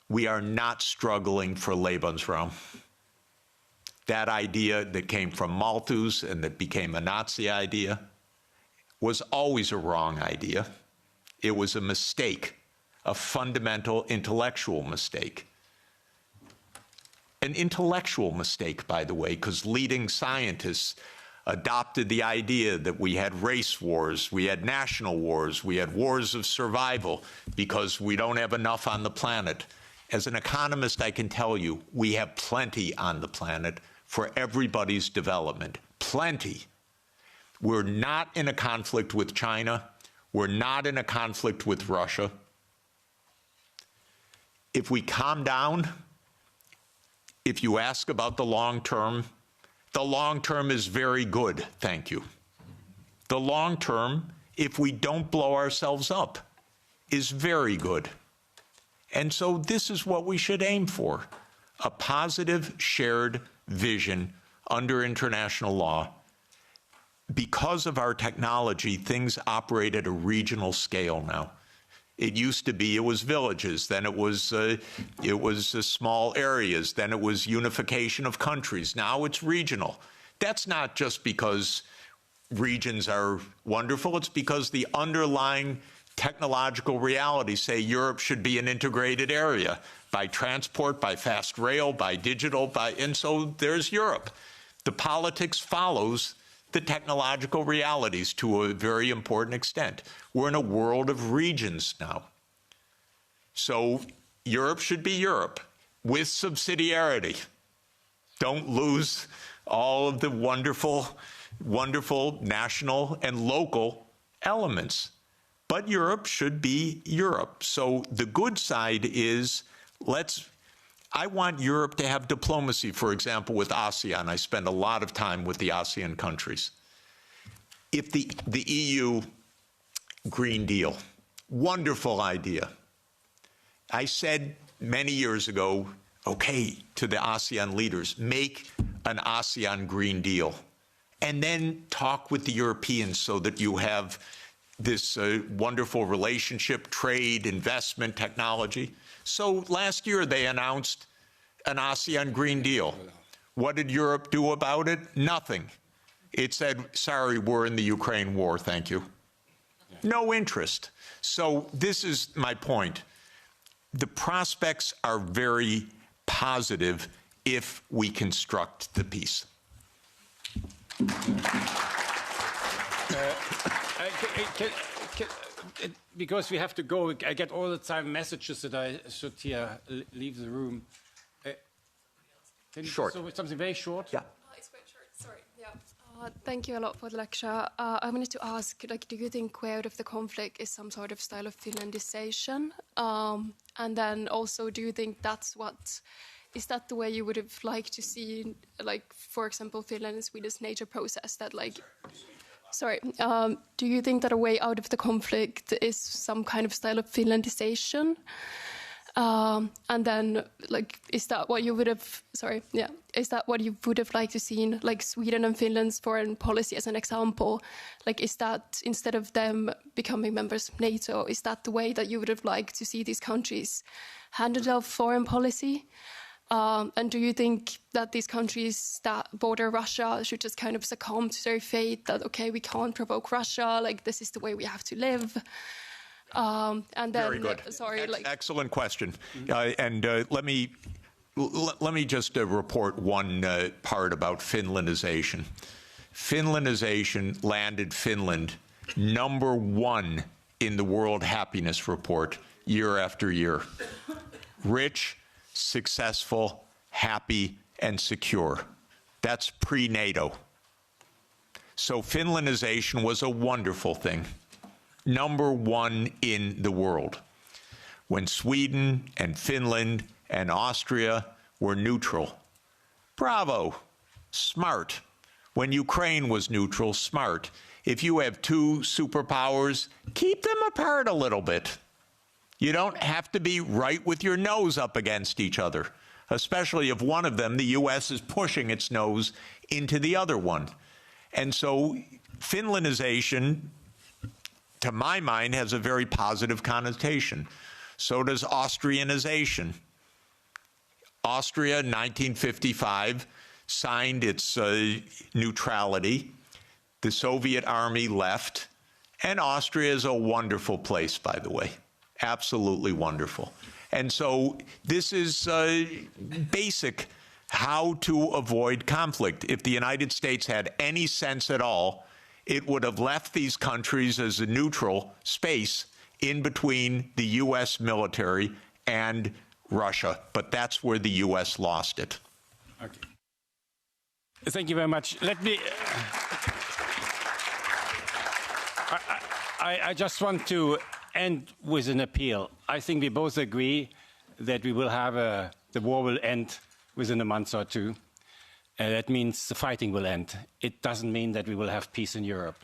we are not struggling for Lebensraum. That idea that came from Malthus and that became a Nazi idea was always a wrong idea. It was a mistake, a fundamental intellectual mistake. An intellectual mistake, by the way, because leading scientists adopted the idea that we had race wars, we had national wars, we had wars of survival because we don't have enough on the planet. As an economist, I can tell you, we have plenty on the planet for everybody's development. Plenty. We're not in a conflict with China. We're not in a conflict with Russia. If we calm down, if you ask about the long term is very good, thank you. The long term, if we don't blow ourselves up, is very good. And so this is what we should aim for, a positive shared vision under international law. Because of our technology, things operate at a regional scale now. It used to be, it was villages, then it was small areas, then it was unification of countries. Now it's regional. That's not just because regions are wonderful, it's because the underlying technological realities say Europe should be an integrated area by transport, by fast rail, by digital, and so there's Europe. The politics follows the technological realities to a very important extent. We're in a world of regions now. So Europe should be Europe with subsidiarity. Don't lose all of the wonderful, wonderful national and local elements. But Europe should be Europe. So the good side is, I want Europe to have diplomacy, for example, with ASEAN. I spend a lot of time with the ASEAN countries. If the EU Green Deal, wonderful idea. I said many years ago, okay, to the ASEAN leaders, make an ASEAN Green Deal, and then talk with the Europeans so that you have this wonderful relationship, trade, investment, technology. So last year they announced an ASEAN Green Deal. What did Europe do about it? Nothing. It said, sorry, we're in the Ukraine war, thank you. No interest. So this is my point. The prospects are very positive if we construct the peace. Because we have to go, I get all the time messages that I should here leave the room. Can you Short. So something very short? Yeah. It's quite short. Sorry. Yeah. Thank you a lot for the lecture. I wanted to ask, like, do you think way out of the conflict is some sort of style of Finlandization? And then also, do you think is that the way you would have liked to see, like, for example, Finland and Sweden's NATO process? That, like, do you think that a way out of the conflict is some kind of style of Finlandization? And then, like, is that what you would have? Is that what you would have liked to see, like Sweden and Finland's foreign policy as an example? Like, is that instead of them becoming members of NATO, is that the way that you would have liked to see these countries handle their foreign policy? And do you think that these countries that border Russia should just kind of succumb to their fate? That okay, we can't provoke Russia. Like, this is the way we have to live. And then, very good. Excellent question. And let me just report one part about Finlandization. Finlandization landed Finland #1 in the World Happiness Report year after year. Rich, successful, happy, and secure. That's pre-NATO. So Finlandization was a wonderful thing. #1 in the world. When Sweden and Finland and Austria were neutral, bravo, smart. When Ukraine was neutral, smart. If you have two superpowers, keep them apart a little bit. You don't have to be right with your nose up against each other, especially if one of them, the US, is pushing its nose into the other one. And so Finlandization, to my mind, has a very positive connotation. So does Austrianization. Austria, 1955, signed its neutrality. The Soviet army left, and Austria is a wonderful place, by the way. Absolutely wonderful. And so this is basic how to avoid conflict. If the United States had any sense at all, it would have left these countries as a neutral space in between the U.S. military and Russia. But that's where the U.S. lost it. Okay. Thank you very much. Let me... I just want to end with an appeal. I think we both agree that we will have the war will end within a month or two. That means the fighting will end. It doesn't mean that we will have peace in Europe.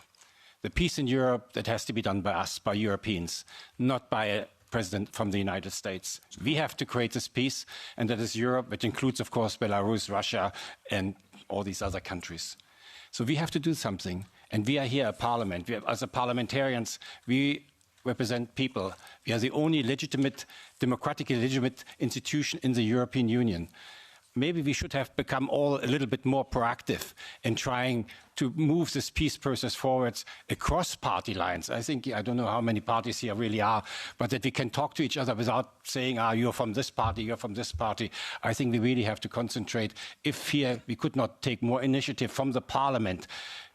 The peace in Europe, that has to be done by us, by Europeans, not by a president from the United States. We have to create this peace, and that is Europe, which includes, of course, Belarus, Russia, and all these other countries. So we have to do something. And we are here a parliament. As parliamentarians, we represent people. We are the only legitimate, democratically legitimate institution in the European Union. Maybe we should have become all a little bit more proactive in trying to move this peace process forwards across party lines. I think, I don't know how many parties here really are, but that we can talk to each other without saying, you're from this party, you're from this party. I think we really have to concentrate. If here we could not take more initiative from the parliament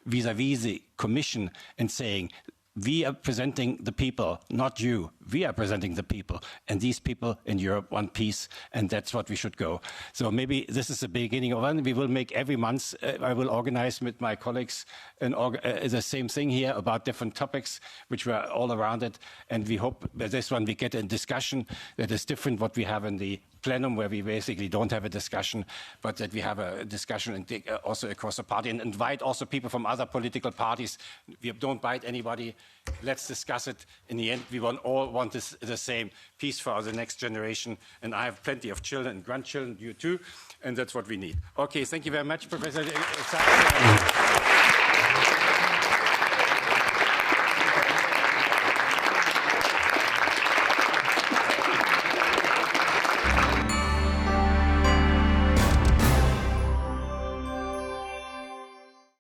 vis-à-vis the commission and saying, we are presenting the people, not you. We are presenting the people. And these people in Europe want peace, and that's what we should go. So maybe this is the beginning of one. We will make every month, I will organize with my colleagues the same thing here about different topics, which were all around it. And we hope that this one we get a discussion that is different what we have in the plenum, where we basically don't have a discussion, but that we have a discussion and also across the party, and invite also people from other political parties. We don't bite anybody. Let's discuss it. In the end, we all want the same peace for the next generation. And I have plenty of children and grandchildren, you too, and that's what we need. Okay, thank you very much, Professor Sachs.